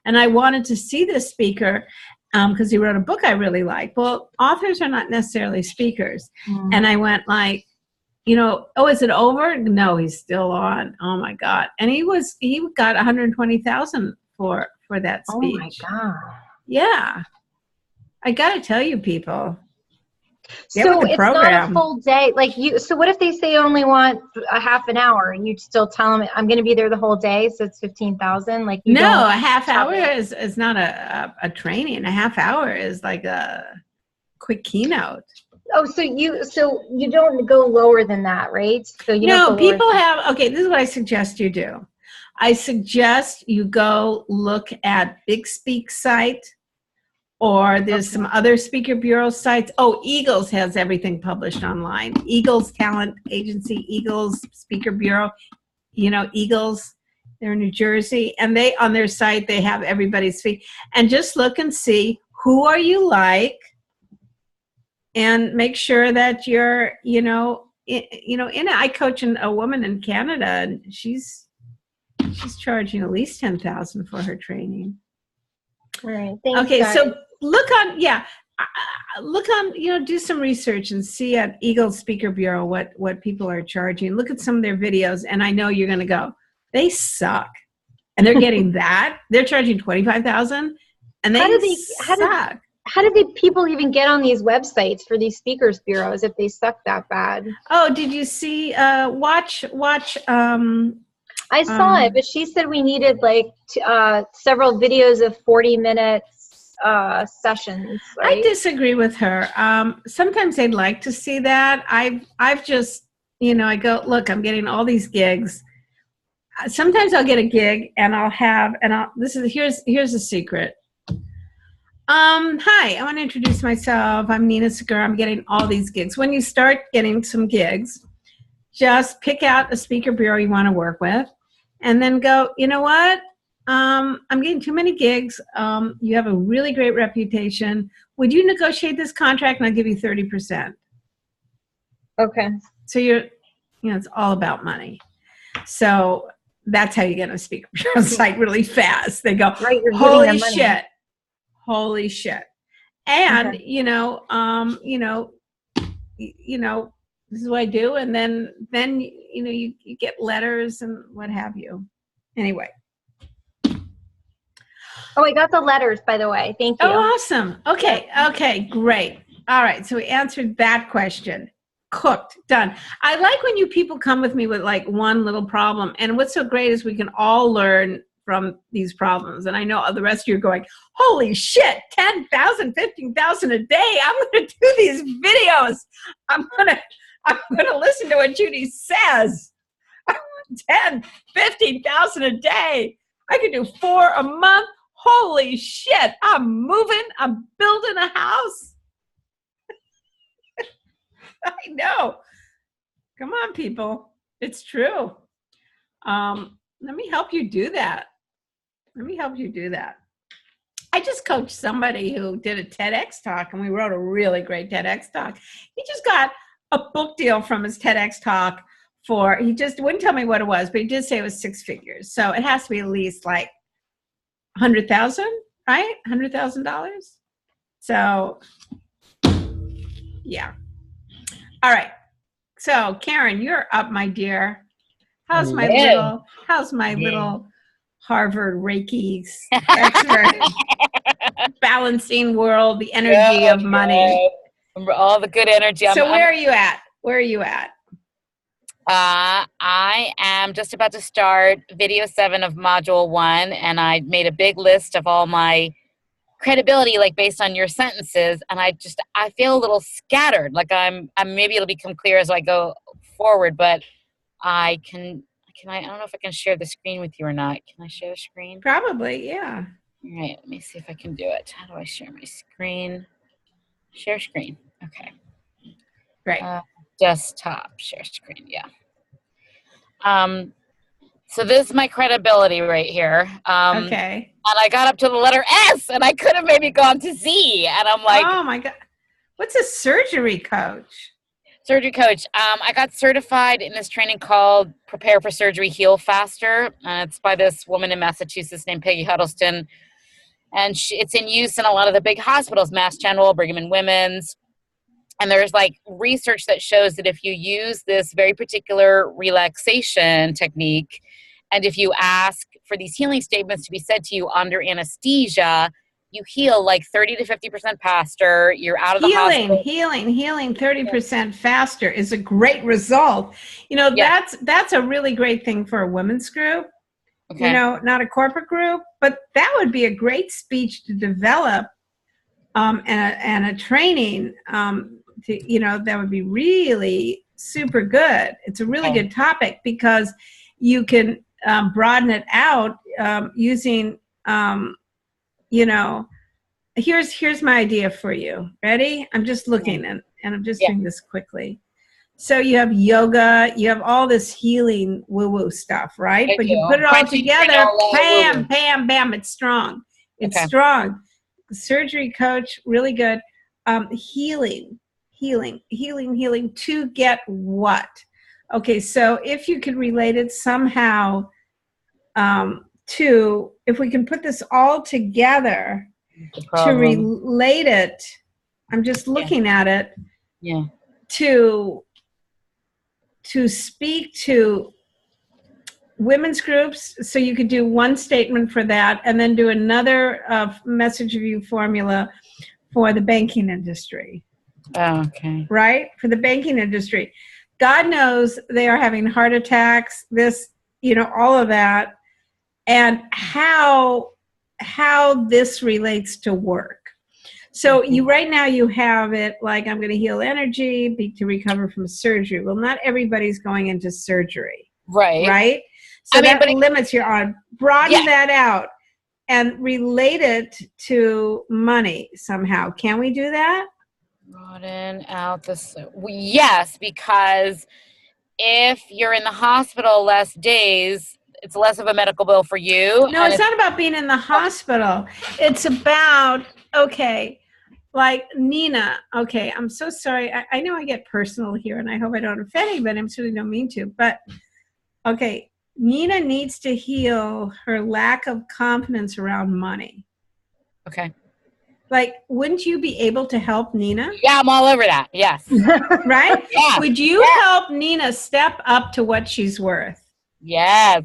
And I wanted to see this speaker because he wrote a book I really like. Well, authors are not necessarily speakers. And I went like, is it over? No, he's still on. Oh my God. And he got 120,000 for that speech. Oh my God. Yeah. I got to tell you, people. So it's not a full day. So what if they say you only want a half an hour and you still tell them I'm going to be there the whole day? So it's 15,000. No, a half hour is not a training. A half hour is like a quick keynote. Oh, so you don't go lower than that, right? So people have, okay, this is what I suggest you do. I suggest you go look at Big Speak site, or there's some other speaker bureau sites. Oh, Eagles has everything published online. Eagles Talent Agency, Eagles Speaker Bureau, Eagles, they're in New Jersey, and on their site, they have everybody's speak. And just look and see who are you like, and make sure that you're, in it. I coach a woman in Canada, and she's charging at least 10,000 for her training. All right. Thanks, okay, guys. so look on, do some research and see at Eagles Speaker Bureau what people are charging. Look at some of their videos, and I know you're going to go, they suck, and they're getting that. They're charging 25,000, and they suck. How did the people even get on these websites for these speakers bureaus if they suck that bad? Oh, did you see? Watch. I saw it, but she said we needed several videos of 40 minutes sessions. Right? I disagree with her. Sometimes they'd like to see that. I've just, I go, look, I'm getting all these gigs. Sometimes I'll get a gig and here's a secret. Hi, I want to introduce myself. I'm Nina Segura. I'm getting all these gigs. When you start getting some gigs, just pick out a speaker bureau you want to work with, and then go, you know what? I'm getting too many gigs. You have a really great reputation. Would you negotiate this contract and I'll give you 30%? Okay. So it's all about money. So that's how you get on a speaker bureau site really fast. They go, right, holy shit. Holy shit. And, okay. This is what I do. And then you get letters and what have you. Anyway. Oh, I got the letters, by the way. Thank you. Oh, awesome. Okay. Okay, great. All right. So we answered that question. Cooked. Done. I like when you people come with me with like one little problem. And what's so great is we can all learn from these problems. And I know the rest of you are going, holy shit, 10,000, 15,000 a day. I'm going to do these videos. I'm going to listen to what Judy says. 10, 15,000 a day. I could do 4 a month. Holy shit. I'm moving. I'm building a house. I know. Come on, people. It's true. Let me help you do that. I just coached somebody who did a TEDx talk, and we wrote a really great TEDx talk. He just got a book deal from his TEDx talk he just wouldn't tell me what it was, but he did say it was 6 figures. So it has to be at least like 100,000, right? $100,000. So yeah. All right. So Karen, you're up, my dear. How's my little Harvard Reiki expert balancing world, the energy of money? All the good energy. So where are you at? Where are you at? I am just about to start video 7 of module 1, and I made a big list of all my credibility, like based on your sentences, and I feel a little scattered. Like I'm maybe it'll become clear as I go forward, but I don't know if I can share the screen with you or not. Can I share the screen? Probably, yeah. All right, let me see if I can do it. How do I share my screen? Share screen. Okay. Right. Desktop, share screen, yeah. So this is my credibility right here. Okay. And I got up to the letter S, and I could have maybe gone to Z. And I'm like, oh my God. What's a surgery coach? Surgery coach. I got certified in this training called Prepare for Surgery, Heal Faster. It's by this woman in Massachusetts named Peggy Huddleston. And it's in use in a lot of the big hospitals, Mass General, Brigham and Women's. And there's like research that shows that if you use this very particular relaxation technique, and if you ask for these healing statements to be said to you under anesthesia, you heal like 30 to 50% faster. You're out of the hospital. Healing 30% faster is a great result. You know, that's a really great thing for a women's group. Okay. You know, not a corporate group, but that would be a great speech to develop and a training to, you know, that would be really super good. It's a really good topic because you can broaden it out using, you know, here's my idea for you. Ready? I'm just looking and I'm just doing this quickly. So you have yoga, you have all this healing woo-woo stuff, right? But you put it all together, bam, bam, bam, it's strong. It's strong. The surgery coach, really good. Healing to get what? Okay, so if you could relate it somehow to, if we can put this all together to relate it, I'm just looking at it, to speak to women's groups, so you could do one statement for that and then do another message of you formula for the banking industry. Oh, okay. Right? For the banking industry. God knows they are having heart attacks, this, you know, all of that, and how this relates to work. So you right now you have it like, I'm going to heal energy to recover from surgery. Well, not everybody's going into surgery. Right? So that limits your on. Broaden that out and relate it to money somehow. Can we do that? Broaden out this. Yes, because if you're in the hospital less days, it's less of a medical bill for you. No, it's not about being in the hospital. It's about, okay, like Nina, okay, I'm so sorry. I know I get personal here and I hope I don't offend anybody. I certainly don't mean to, but okay, Nina needs to heal her lack of confidence around money. Okay. Like, wouldn't you be able to help Nina? Yeah, I'm all over that. Yes. Right? Yeah. Would you help Nina step up to what she's worth? Yes.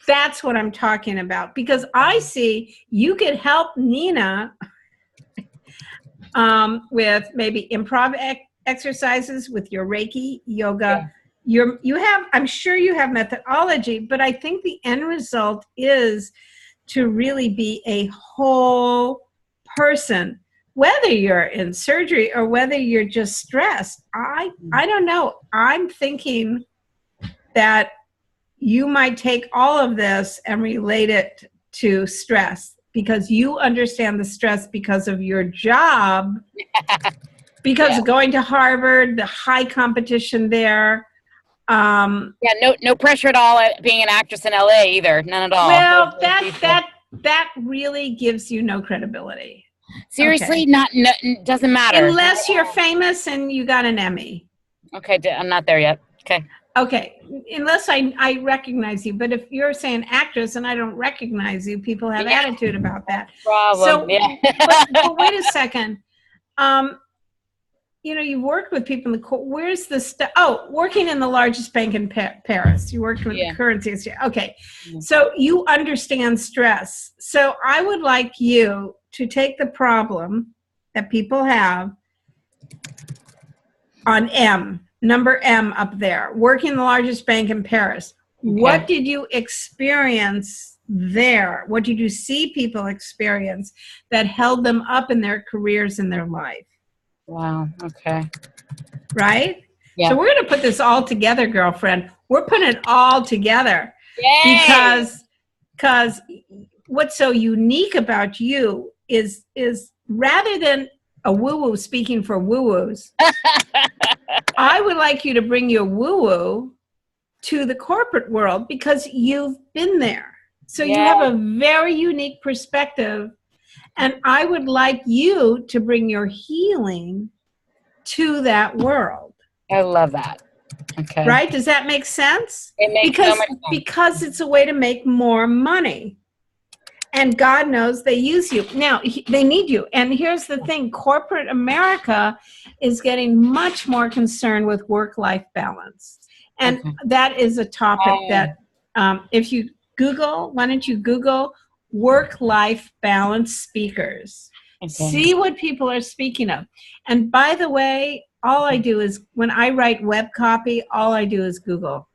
That's what I'm talking about. Because I see you could help Nina with maybe improv exercises, with your Reiki, yoga. You have, I'm sure you have methodology, but I think the end result is to really be a whole person, whether you're in surgery or whether you're just stressed. I don't know. I'm thinking that you might take all of this and relate it to stress, because you understand the stress because of your job, because of going to Harvard, the high competition there. No pressure at all at being an actress in LA either. None at all. Well, that really gives you no credibility. Seriously, doesn't matter. Unless you're famous and you got an Emmy. Okay, I'm not there yet. Okay, unless I recognize you. But if you're saying actress and I don't recognize you, people have attitude about that. Problem. But wait a second. You know, you worked with people in the court. Where's the working in the largest bank in Paris. You worked with the currency. Okay. So you understand stress. So I would like you to take the problem that people have on number M up there, working in the largest bank in Paris. Okay. What did you experience there? What did you see people experience that held them up in their careers and their life? Wow. Okay. Right? So we're going to put this all together, girlfriend. We're putting it all together. Yay! Because what's so unique about you is rather than a woo-woo speaking for woo-woos, I would like you to bring your woo-woo to the corporate world because you've been there. So you have a very unique perspective. And I would like you to bring your healing to that world. I love that. Okay. Right? Does that make sense? It makes so much sense. Because it's a way to make more money. And God knows they use you. Now, they need you. And here's the thing. Corporate America is getting much more concerned with work-life balance. And that is a topic that if you Google, why don't you Google work-life balance speakers? See what people are speaking of. And by the way, all I do is, when I write web copy, all I do is Google.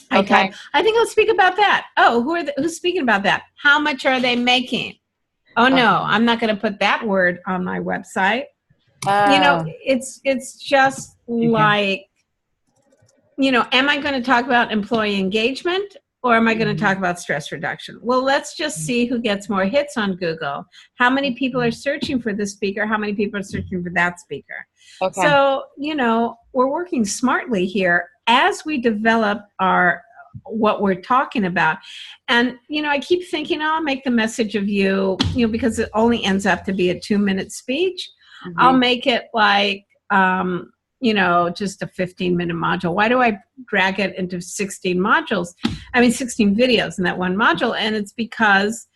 I type, I think I'll speak about that. Oh, who's speaking about that? How much are they making? Oh no, I'm not going to put that word on my website. You know, it's just like, you know, am I going to talk about employee engagement or am I going to talk about stress reduction? Well, let's just see who gets more hits on Google. How many people are searching for this speaker? How many people are searching for that speaker? So, you know, we're working smartly here as we develop what we're talking about. And, you know, I keep thinking, I'll make the message of you, you know, because it only ends up to be a 2-minute speech. I'll make it like, you know, just a 15-minute module. Why do I drag it into 16 modules? I mean, 16 videos in that one module. And it's because,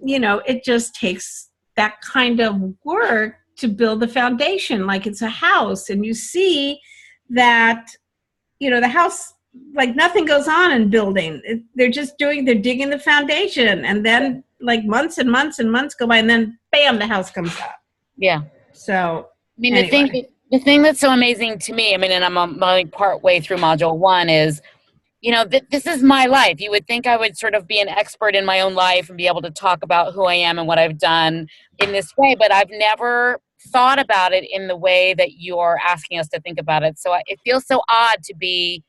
you know, it just takes that kind of work to build the foundation, like it's a house. And you see that, you know, the house, like nothing goes on in building. They're digging the foundation. And then like months and months and months go by and then bam, the house comes up. Yeah. So, I mean, the thing that's so amazing to me, I mean, and I'm like part way through module 1 is, you know, this is my life. You would think I would sort of be an expert in my own life and be able to talk about who I am and what I've done in this way, but I've never thought about it in the way that you're asking us to think about it. So it feels so odd to be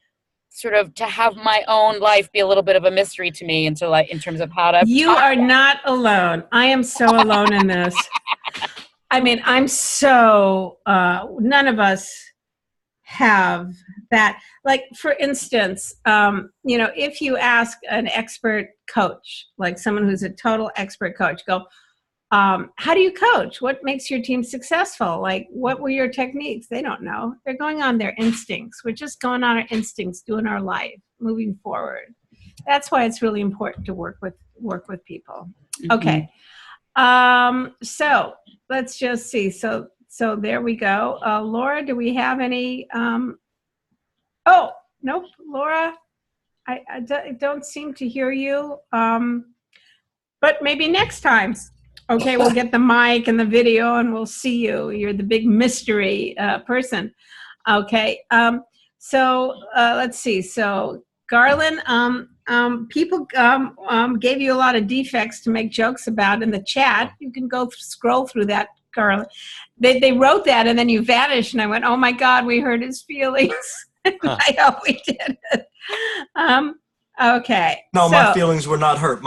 sort of, to have my own life be a little bit of a mystery to me, into like, in terms of how to. You are not alone. I am so alone in this. I mean, I'm so, none of us have that. Like, for instance, you know, if you ask an expert coach, like someone who's a total expert coach, go, how do you coach? What makes your team successful? Like, what were your techniques? They don't know. They're going on their instincts. We're just going on our instincts, doing our life, moving forward. That's why it's really important to work with people. Okay. So let's just see. So there we go. Laura, do we have any? Oh, nope. Laura, I don't seem to hear you. But maybe next time. Okay, we'll get the mic and the video and we'll see you. You're the big mystery person. Okay. So let's see. So Garland, people gave you a lot of defects to make jokes about in the chat. You can go scroll through that, Garland. They wrote that and then you vanished and I went, oh my God, we hurt his feelings. I hope we did it. Okay. No, my feelings were not hurt.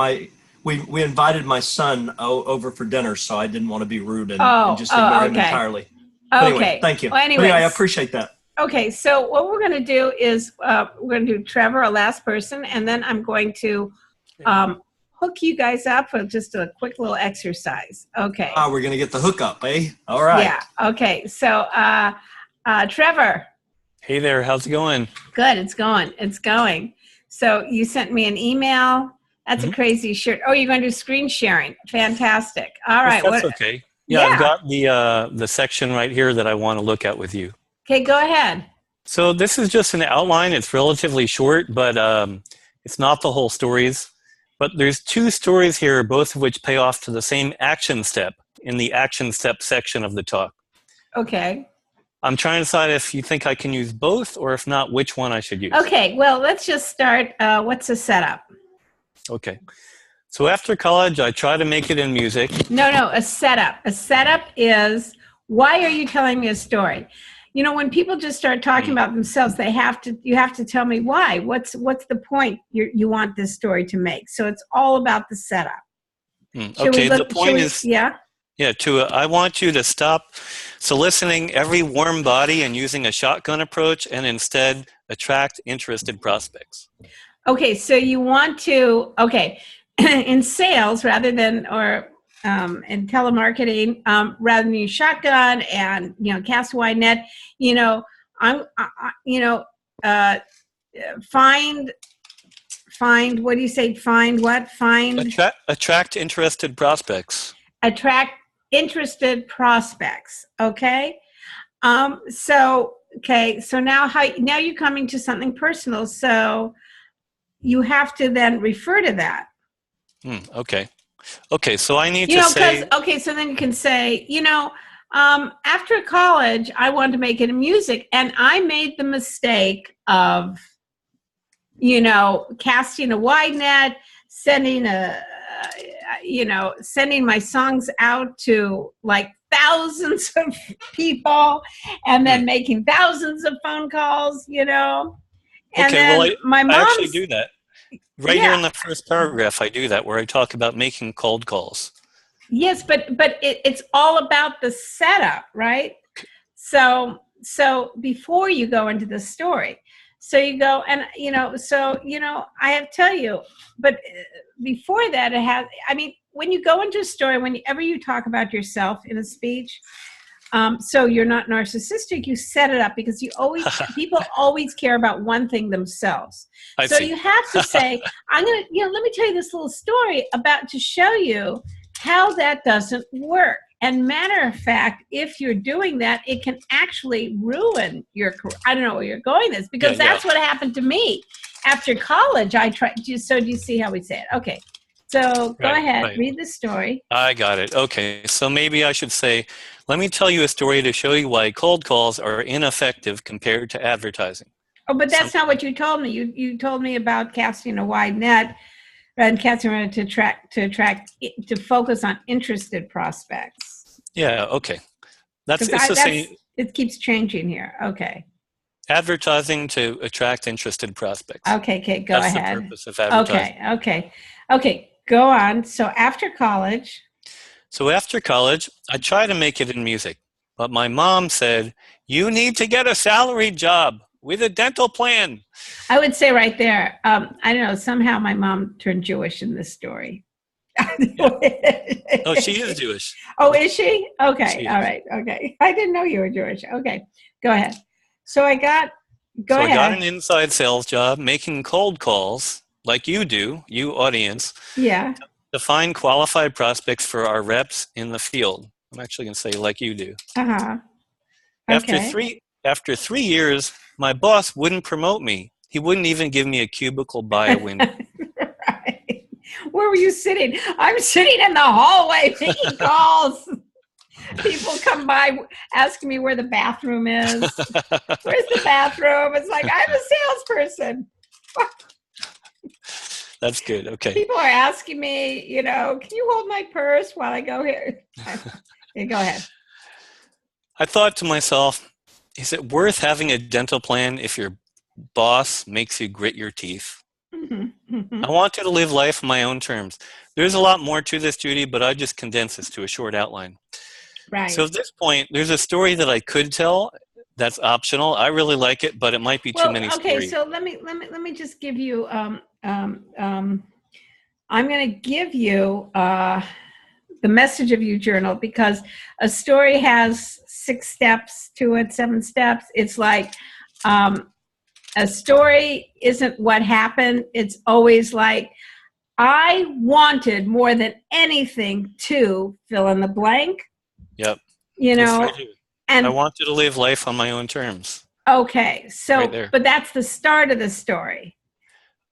We invited my son over for dinner, so I didn't want to be rude and just ignore him entirely. But anyway, thank you. Well, anyway, I appreciate that. Okay, so what we're going to do is we're going to do Trevor, a last person, and then I'm going to hook you guys up for just a quick little exercise. Okay. We're going to get the hookup, eh? All right. Yeah. Okay. So Trevor. Hey there. How's it going? Good. It's going. It's going. So you sent me an email. That's a crazy shirt. Oh, you're going to do screen sharing. Fantastic. All right. That's okay. Yeah, I've got the section right here that I want to look at with you. Okay, go ahead. So this is just an outline. It's relatively short, but it's not the whole stories. But there's 2 stories here, both of which pay off to the same action step in the action step section of the talk. Okay. I'm trying to decide if you think I can use both, or if not, which one I should use. Okay, well, let's just start. What's the setup? Okay. So after college, I tried to make it in music. No, a setup. A setup is, why are you telling me a story? when people just start talking about themselves, you have to tell me why. What's the point you want this story to make? So it's all about the setup. Okay, the point is, yeah. Yeah, I want you to stop soliciting every warm body and using a shotgun approach and instead attract interested prospects. Okay, so you want to, in sales or in telemarketing, rather than use shotgun and, cast a wide net, find, what do you say? Find what? Attract interested prospects. Attract interested prospects. Okay. So now you're coming to something personal. So you have to then refer to that. Okay. So I need to say. So then you can say, after college, I wanted to make it in music, and I made the mistake of, casting a wide net, sending my songs out to like thousands of people, and then making thousands of phone calls, And I actually do that. Right here in the first paragraph, I do that, where I talk about making cold calls. Yes, but it's all about the setup, right? So before you go into the story, so you go and I have to tell you, but before that when you go into a story, whenever you talk about yourself in a speech, so you're not narcissistic, you set it up because people always care about one thing themselves. You have to say, I'm going to, let me tell you this little story to show you how that doesn't work. And matter of fact, if you're doing that, it can actually ruin your career. I don't know where you're going this, because that's what happened to me after college. I tried. So do you see how we say it? Okay. So go ahead, read the story. I got it. Okay. So maybe I should say, let me tell you a story to show you why cold calls are ineffective compared to advertising. Oh, but that's not what you told me. You told me about casting a wide net and casting a net to focus on interested prospects. Yeah. Okay. It's the same. It keeps changing here. Okay. Advertising to attract interested prospects. Okay. Go ahead. That's the purpose of advertising. Okay. Go on. So after college, I tried to make it in music, but my mom said, you need to get a salaried job with a dental plan. I would say right there, I don't know, somehow my mom turned Jewish in this story. Oh, she is Jewish. Oh, is she? Okay. She is. All right. Okay. I didn't know you were Jewish. Okay. Go ahead. So I got an inside sales job making cold calls like you do, you audience. Yeah. To find qualified prospects for our reps in the field. I'm actually going to say like you do. Uh-huh. Okay. After 3 years, my boss wouldn't promote me. He wouldn't even give me a cubicle by a window. Right. Where were you sitting? I'm sitting in the hallway making calls. People come by asking me where the bathroom is. Where's the bathroom? It's like, I'm a salesperson. That's good. Okay. People are asking me, can you hold my purse while I go here? Okay, go ahead. I thought to myself, is it worth having a dental plan if your boss makes you grit your teeth? Mm-hmm. Mm-hmm. I wanted to live life on my own terms. There's a lot more to this, Judy, but I just condensed this to a short outline. Right. So at this point, there's a story that I could tell that's optional. I really like it, but it might be too many stories. Okay, so let me just give you I'm going to give you the message of you journal, because a story has 6 steps to it, 7 steps. It's like a story isn't what happened. It's always like, I wanted more than anything to fill in the blank. Yep. And I wanted to live life on my own terms. Okay, so right, but that's the start of the story.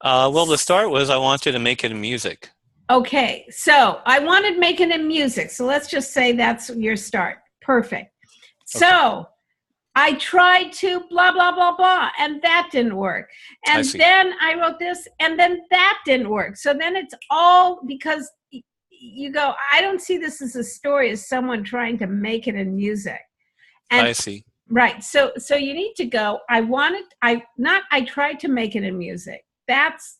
Well, the start was I wanted to make it in music. Okay, so I wanted making it in music. So let's just say that's your start. Perfect. Okay. So I tried to blah, blah, blah, blah, and that didn't work. And then I wrote this, and then that didn't work. So then it's all because you go, I don't see this as a story as someone trying to make it in music. And, I see. Right. So you need to go. I tried to make it in music. That's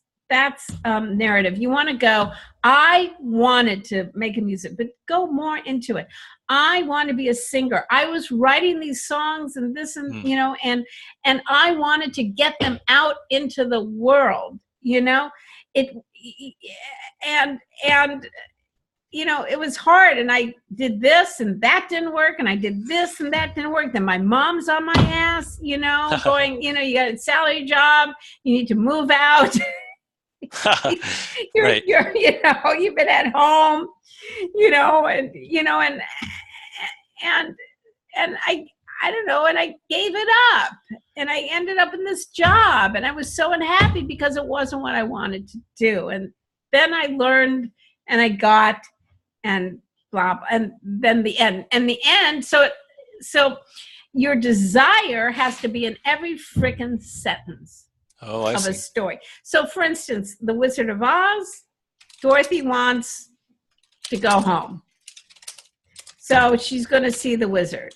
narrative. You want to go, I wanted to make a music, but go more into it. I want to be a singer. I was writing these songs and this and and I wanted to get them out into the world, it and it was hard, and I did this and that didn't work, and I did this and that didn't work. Then my mom's on my ass, going, you got a salary job, you need to move out. You've been at home, and I don't know, and I gave it up, and I ended up in this job, and I was so unhappy because it wasn't what I wanted to do. And then I learned, and I got, and blah, blah, and then the end. So your desire has to be in every freaking sentence of a story. So, for instance, The Wizard of Oz, Dorothy wants to go home. So she's going to see the wizard.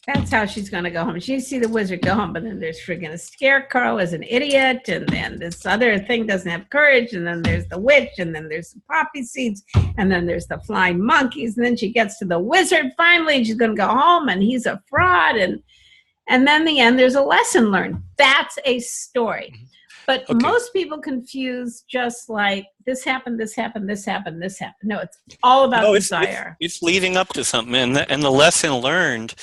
That's how she's going to go home. She see the wizard go home, but then there's friggin' a scarecrow as an idiot, and then this other thing doesn't have courage, and then there's the witch, and then there's the poppy seeds, and then there's the flying monkeys, and then she gets to the wizard finally, and she's going to go home, and he's a fraud, and then the end, there's a lesson learned. That's a story. But most people confuse just like this happened, this happened, this happened, this happened. No, it's all about desire. It's leading up to something, and the lesson learned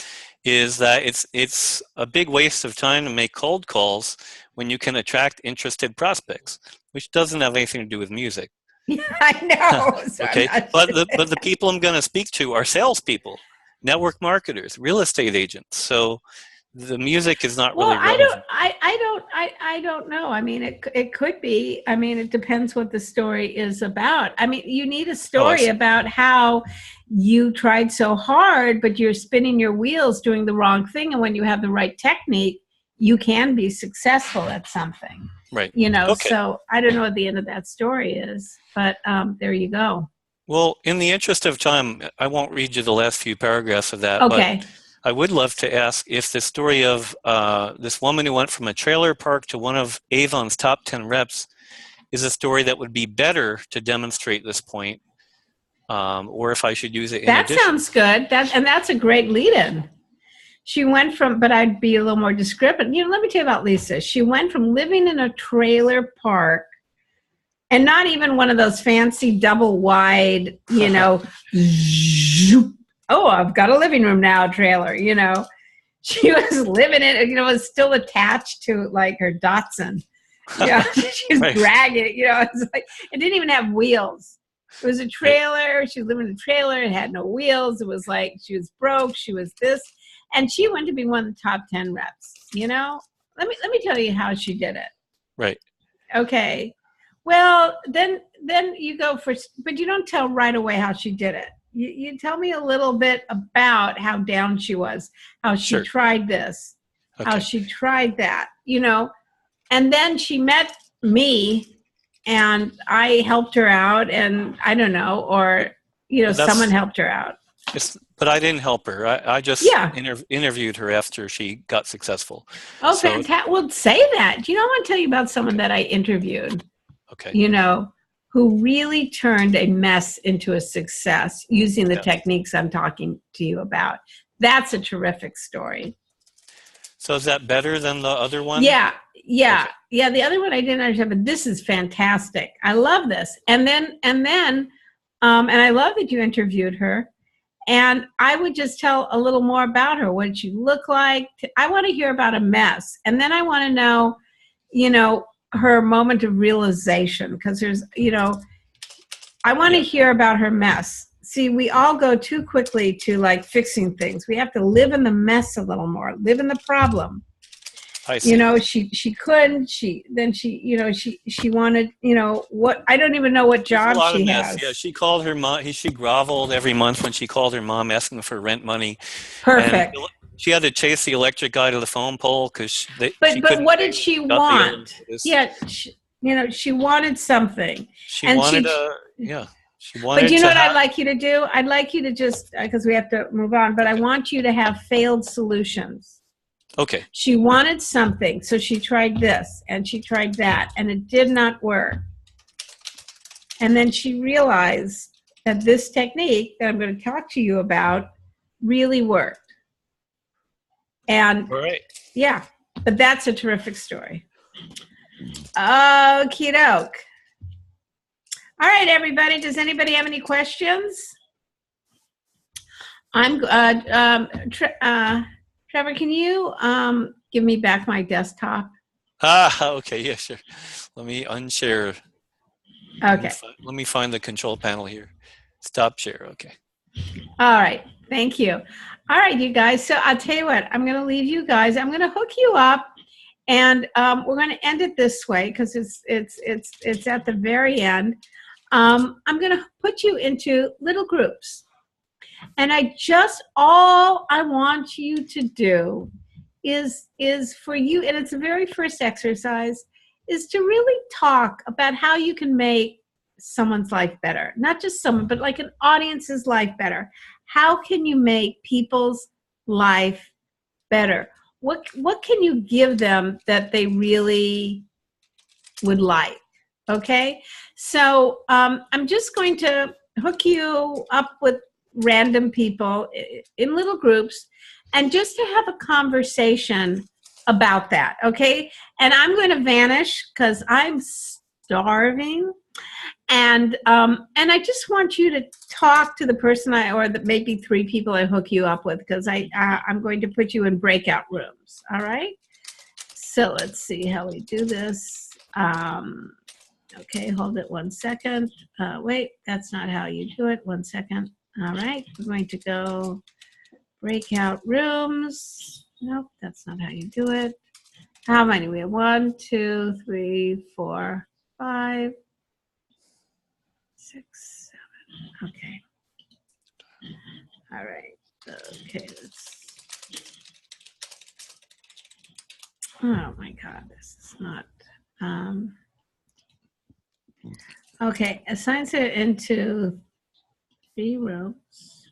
is that it's a big waste of time to make cold calls when you can attract interested prospects, which doesn't have anything to do with music. I know. So okay, but the people I'm going to speak to are salespeople, network marketers, real estate agents. So the music is not really relevant. I don't know. I mean, it could be. I mean, it depends what the story is about. I mean, you need a story about how you tried so hard, but you're spinning your wheels doing the wrong thing. And when you have the right technique, you can be successful at something. Right. So I don't know what the end of that story is, but there you go. Well, in the interest of time, I won't read you the last few paragraphs of that. Okay. But I would love to ask if the story of this woman who went from a trailer park to one of Avon's top 10 reps is a story that would be better to demonstrate this point, or if I should use it in addition. That sounds good. That's a great lead-in. She went from, but I'd be a little more descriptive. Let me tell you about Lisa. She went from living in a trailer park, and not even one of those fancy double wide, oh, I've got a living room now trailer, She was living in it, was still attached to like her Datsun. She was dragging it, it's like, it didn't even have wheels. It was a trailer. She was living in a trailer. It had no wheels. It was like she was broke. She was this. And she went to be one of the top 10 reps, Let me tell you how she did it. Right. Okay. Well, then you go but you don't tell right away how she did it. You tell me a little bit about how down she was, how she tried this, how she tried that, and then she met me and I helped her out, and I don't know, or, someone helped her out. But I didn't help her. I just interviewed her after she got successful. Oh, so, fantastic. Well, say that. I want to tell you about someone that I interviewed. Okay. Who really turned a mess into a success using the techniques I'm talking to you about. That's a terrific story. So is that better than the other one? Yeah. The other one I didn't understand, but this is fantastic. I love this. And then, and I love that you interviewed her. And I would just tell a little more about her. What did she look like? I want to hear about a mess. And then I want to know, her moment of realization, because there's, I want to hear about her mess. See, we all go too quickly to like fixing things. We have to live in the mess a little more, live in the problem. I see. She couldn't, she wanted, what, I don't even know what job she has. Yeah, she called her mom, she groveled every month when she called her mom asking for rent money. Perfect. And she had to chase the electric guy to the phone pole because But what did she want? Yeah, she wanted something. She wanted. But you know what I'd like you to do? I'd like you to just, because we have to move on, but I want you to have failed solutions. Okay. She wanted something, so she tried this and she tried that, and it did not work. And then she realized that this technique that I'm going to talk to you about really worked. And All right. yeah, but that's a terrific story. Okie doke. All right, everybody. Does anybody have any questions? Trevor, can you give me back my desktop? Okay, yeah, sure. Let me unshare. Okay. Let me find the control panel here. Stop share, okay. All right, thank you. All right, you guys, so I'll tell you what, I'm going to leave you guys. I'm going to hook you up, and we're going to end it this way because it's at the very end. I'm going to put you into little groups. And all I want you to do is for you, and it's the very first exercise, is to really talk about how you can make someone's life better. Not just someone, but like an audience's life better. How can you make people's life better? What can you give them that they really would like? Okay, so I'm just going to hook you up with random people in little groups and just to have a conversation about that, okay? And I'm going to vanish because I'm starving, and I just want you to talk to the person or maybe 3 people I hook you up with, because I'm going to put you in breakout rooms. All right, so let's see how we do this. Okay, hold it 1 second. Wait, that's not how you do it. 1 second. All right, we're going to go breakout rooms. Nope, that's not how you do it. How many? We have 1, 2, 3, 4, 5, 6, 7. Okay. All right. Okay, oh my God, this is not. Okay, assign it into 3 rooms.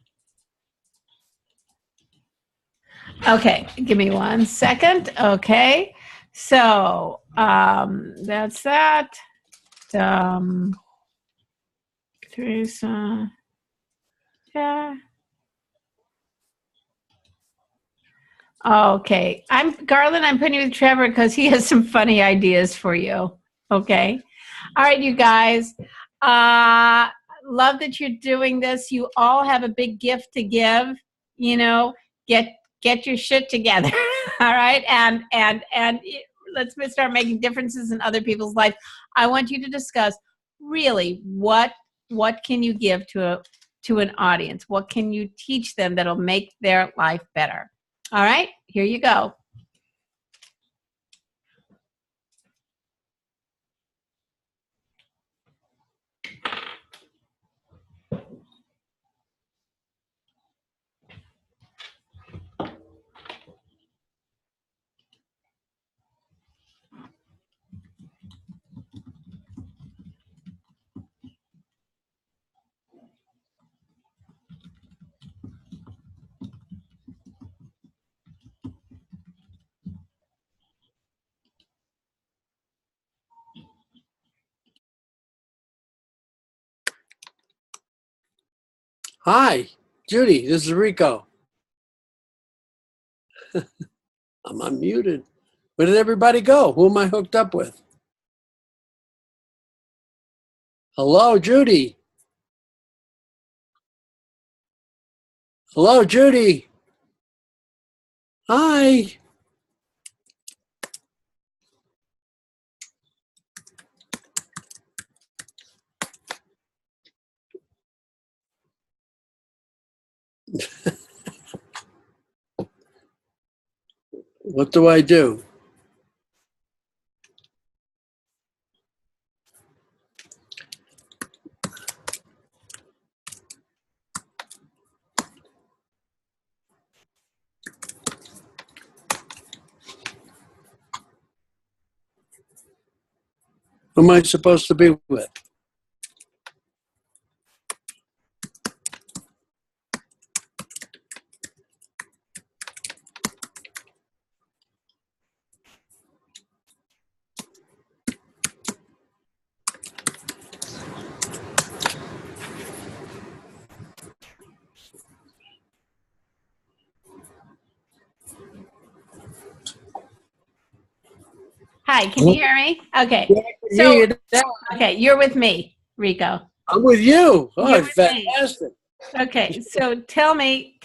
Okay, give me 1 second. Okay, so that's that. Teresa, yeah. Okay, Garland. I'm putting you with Trevor because he has some funny ideas for you. Okay, all right, you guys. Love that you're doing this. You all have a big gift to give. You know, get your shit together. All right, and let's start making differences in other people's life. I want you to discuss really what can you give to an audience? What can you teach them that'll make their life better? All right, here you go. Hi, Judy, this is Rico. I'm unmuted. Where did everybody go? Who am I hooked up with? Hello, Judy. Hello, Judy. Hi. What do I do? Who am I supposed to be with? Hi, can you hear me? Okay. Yeah, I can hear you now. Okay, you're with me, Rico. I'm with you. Oh, You're with fantastic. Okay, so tell me,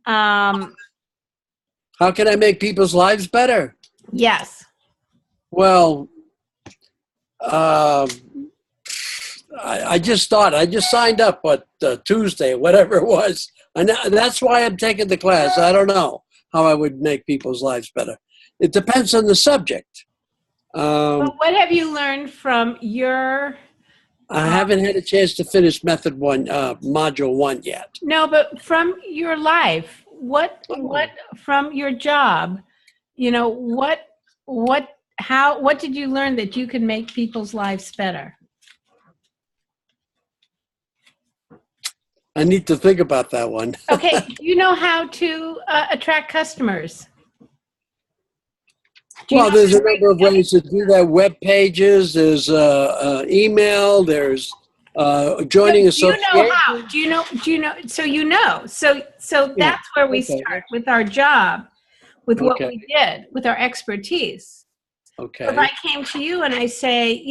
How can I make people's lives better? yes. Well, I just thought, I just signed up, Tuesday, whatever it was. And that's why I'm taking the class. I don't know how I would make people's lives better. It depends on the subject. But what have you learned from your... I haven't had a chance to finish method one, module 1 yet. No, but from your life, what from your job, what did you learn that you can make people's lives better? I need to think about that one. Okay, you know how to attract customers. Well, there's a number of ways to do that. Web pages, there's email, there's joining associations. Do you know how? Do you know? So that's where we start with our job, with what we did, with our expertise. Okay. If I came to you and I say,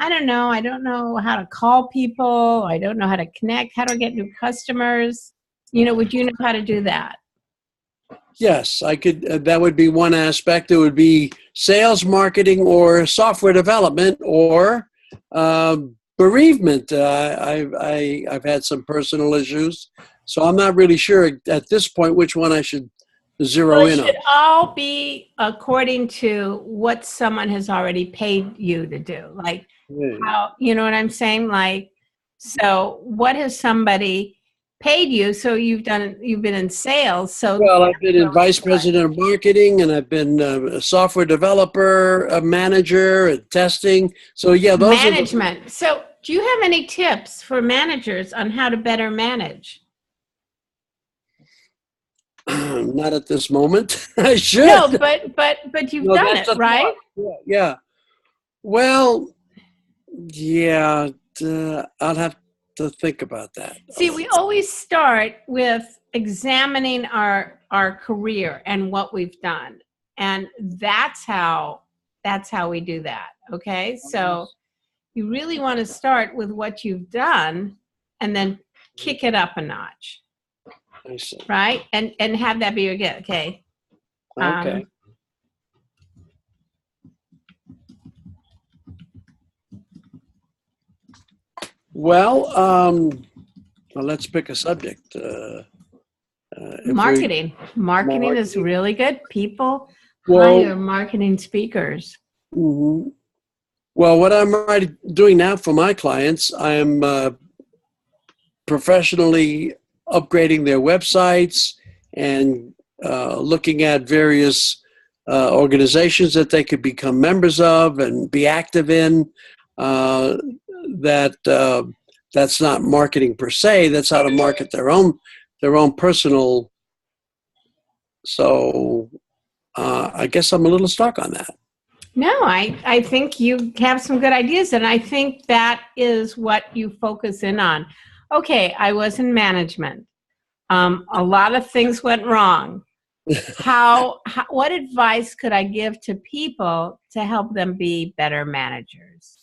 I don't know how to call people. I don't know how to connect. How to get new customers? Would you know how to do that? Yes, I could. That would be one aspect. It would be sales, marketing, or software development, or bereavement. I've had some personal issues, so I'm not really sure at this point which one I should zero in on. It should all be according to what someone has already paid you to do. Like how, you know what I'm saying? Like, so what has somebody paid you? So you've been in sales. So well, I've been in vice president of marketing, and I've been a software developer, a manager, and testing. So yeah, those management. So do you have any tips for managers on how to better manage? Not at this moment. I should. No, but you've done it, right? Yeah. Well, yeah. I'll have to think about that. See, we always start with examining our career and what we've done, and that's how we do that. Okay, so you really want to start with what you've done, and then kick it up a notch. I see. Right, and have that be your gift. Okay. Okay. Well, let's pick a subject. Marketing. Marketing is really good. People hire marketing speakers. Mm-hmm. Well, what I'm doing now for my clients, I'm professionally upgrading their websites and looking at various organizations that they could become members of and be active in. That's not marketing per se. That's how to market their own personal. So I guess I'm a little stuck on that. No, I think you have some good ideas, and I think that is what you focus in on. Okay, I was in management. A lot of things went wrong. What advice could I give to people to help them be better managers?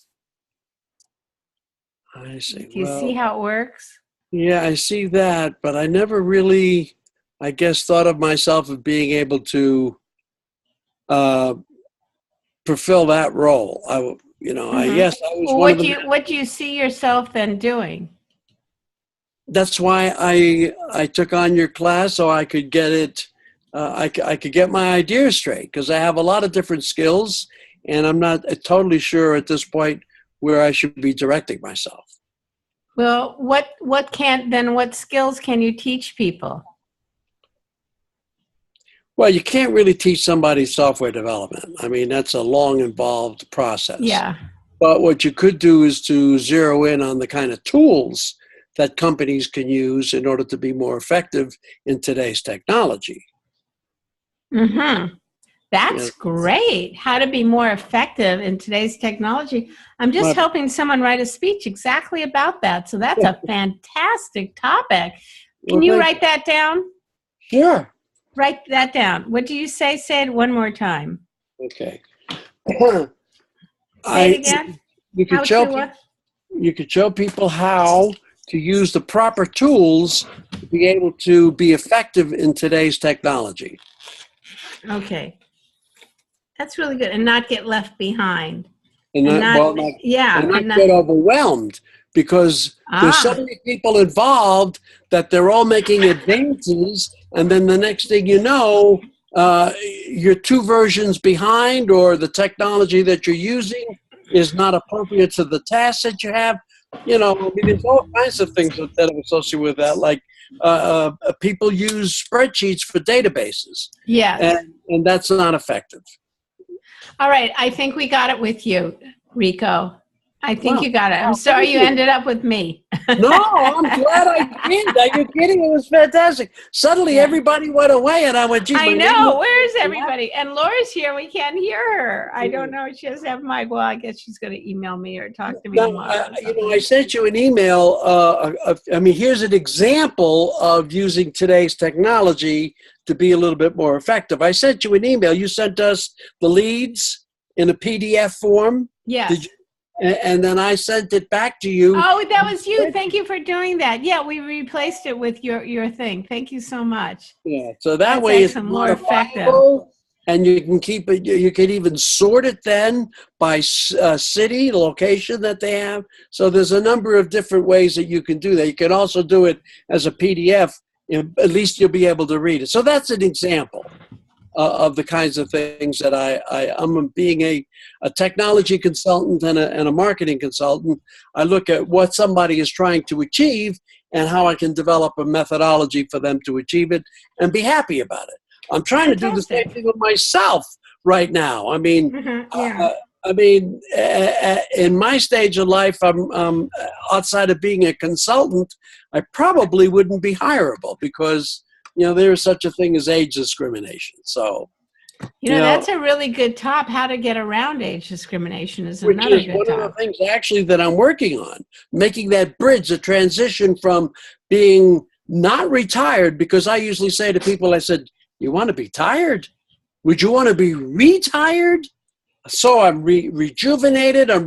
I see. Do you see how it works? Yeah, I see that, but I never really, I guess, thought of myself as being able to fulfill that role. I was one of the. What do you see yourself then doing? That's why I took on your class, so I could get it. I could get my ideas straight, because I have a lot of different skills, and I'm not totally sure at this point where I should be directing myself. Well, what skills can you teach people? Well, you can't really teach somebody software development. I mean, that's a long, involved process. Yeah. But what you could do is to zero in on the kind of tools that companies can use in order to be more effective in today's technology. Mm-hmm. That's great. How to be more effective in today's technology. I'm just helping someone write a speech exactly about that. So that's a fantastic topic. Can you write that down? Sure. Write that down. What do you say? Say it one more time. Okay. Say it again. You How could show to what? you could show people how to use the proper tools to be able to be effective in today's technology. Okay. That's really good. And not get left behind. And And not, not get overwhelmed, because there's so many people involved that they're all making advances, and then the next thing you know, you're 2 versions behind, or the technology that you're using is not appropriate to the task that you have. You know, I mean, there's all kinds of things that are associated with that, like people use spreadsheets for databases. Yes. And that's not effective. All right. I think we got it with you, Rico. I think Wow. you got it. I'm sorry you ended up with me. No, I'm glad I did. Are you kidding? It was fantastic. Suddenly everybody went away, and I went, geez. I know. Where's everybody? And Laura's here. We can't hear her. I don't know if she doesn't have mic. Well, I guess she's going to email me or talk to me tomorrow. I sent you an email. I mean, here's an example of using today's technology to be a little bit more effective. I sent you an email. You sent us the leads in a PDF form. Yes. And then I sent it back to you. Oh, that was you. Thank you for doing that. Yeah, we replaced it with your thing. Thank you so much. Yeah, so that way it's more effective. And you can keep it. You can even sort it then by city, location that they have. So there's a number of different ways that you can do that. You can also do it as a PDF. At least you'll be able to read it. So that's an example of the kinds of things that I'm being a technology consultant and a marketing consultant. I look at what somebody is trying to achieve and how I can develop a methodology for them to achieve it and be happy about it. I'm trying to do the same thing with myself right now. I mean, in my stage of life, I'm outside of being a consultant, I probably wouldn't be hireable because there is such a thing as age discrimination. So, that's a really good top. How to get around age discrimination is another good one top. of the things actually that I'm working on, making that bridge, the transition from being not retired, because I usually say to people, I said, you want to be tired? Would you want to be retired? So I'm rejuvenated, I'm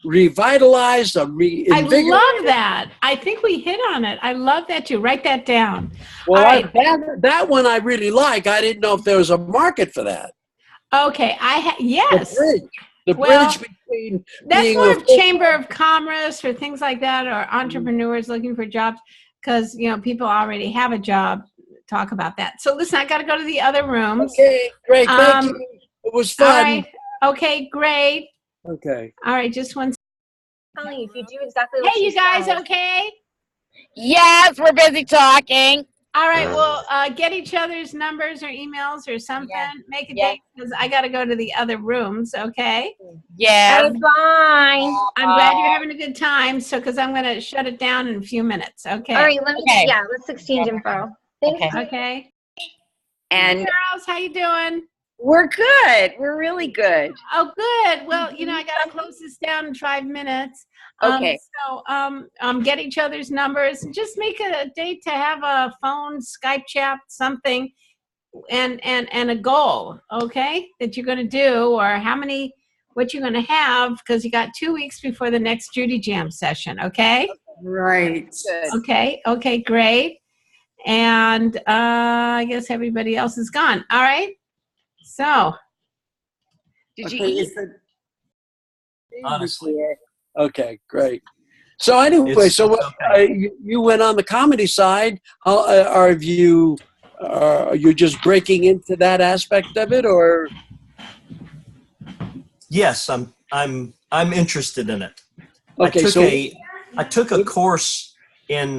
revitalized, I'm reinvigorated. I love that. I think we hit on it. I love that too. Write that down. Well, that one I really like. I didn't know if there was a market for that. Okay. Yes. The bridge between that's more of Chamber of Commerce or things like that, or entrepreneurs looking for jobs, because people already have a job. Talk about that. So listen, I got to go to the other rooms. Okay, great. Thank you. It was fun. All right. Okay, great. Okay. All right, just one. Telling you, if you do exactly what Hey, you guys, okay? Yes, we're busy talking. All right, well, get each other's numbers or emails or something. Yeah. Make a date, because I got to go to the other rooms, okay? Yeah. Bye. I'm glad you're having a good time, because I'm going to shut it down in a few minutes, okay? All right, let's exchange info. Thanks. Okay. And Charles, how you doing? We're good. We're really good. Oh, good. Well, I got to close this down in 5 minutes. Okay. So, get each other's numbers and just make a date to have a phone, Skype chat, something, and a goal, okay, that you're going to do, or what you're going to have, because you got 2 weeks before the next Judy Jam session, okay? Right. Good. Okay, great. And I guess everybody else is gone. All right. So, did you eat? Honestly. Okay, great. So anyway, you went on the comedy side. Are you just breaking into that aspect of it, or? Yes, I'm interested in it. Okay, I took a course in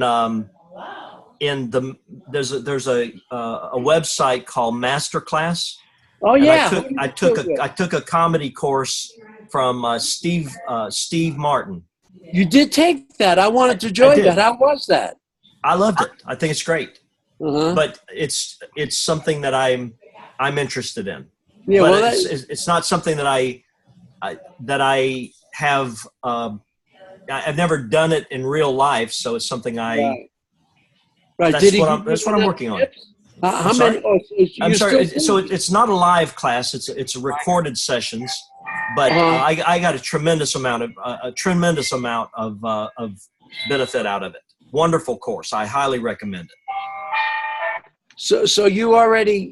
there's a website called Masterclass. Oh yeah, I took a comedy course from Steve Martin. You did take that. I wanted to join that. How was that? I loved it. I think it's great. Uh-huh. But it's something that I'm interested in. Yeah, but well, it's not something that I have. I've never done it in real life, so it's something Right. That's what I'm working on. How many? Oh, I'm sorry. So it's not a live class. It's a recorded sessions, but I got a tremendous amount of benefit out of it. Wonderful course. I highly recommend it. So you already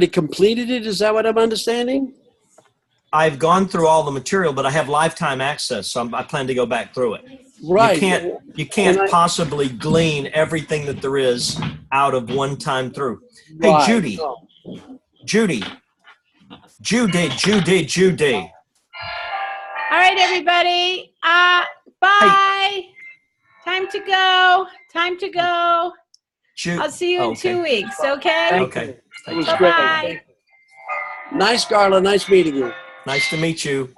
completed it? Is that what I'm understanding? I've gone through all the material, but I have lifetime access, so I plan to go back through it. Right. You can't possibly glean everything that there is out of one time through. Hey, Right. Judy. Judy. All right, everybody. Bye. Hey. Time to go. I'll see you in 2 weeks, okay? Okay. It was great. Nice, Carla. Nice meeting you. Nice to meet you.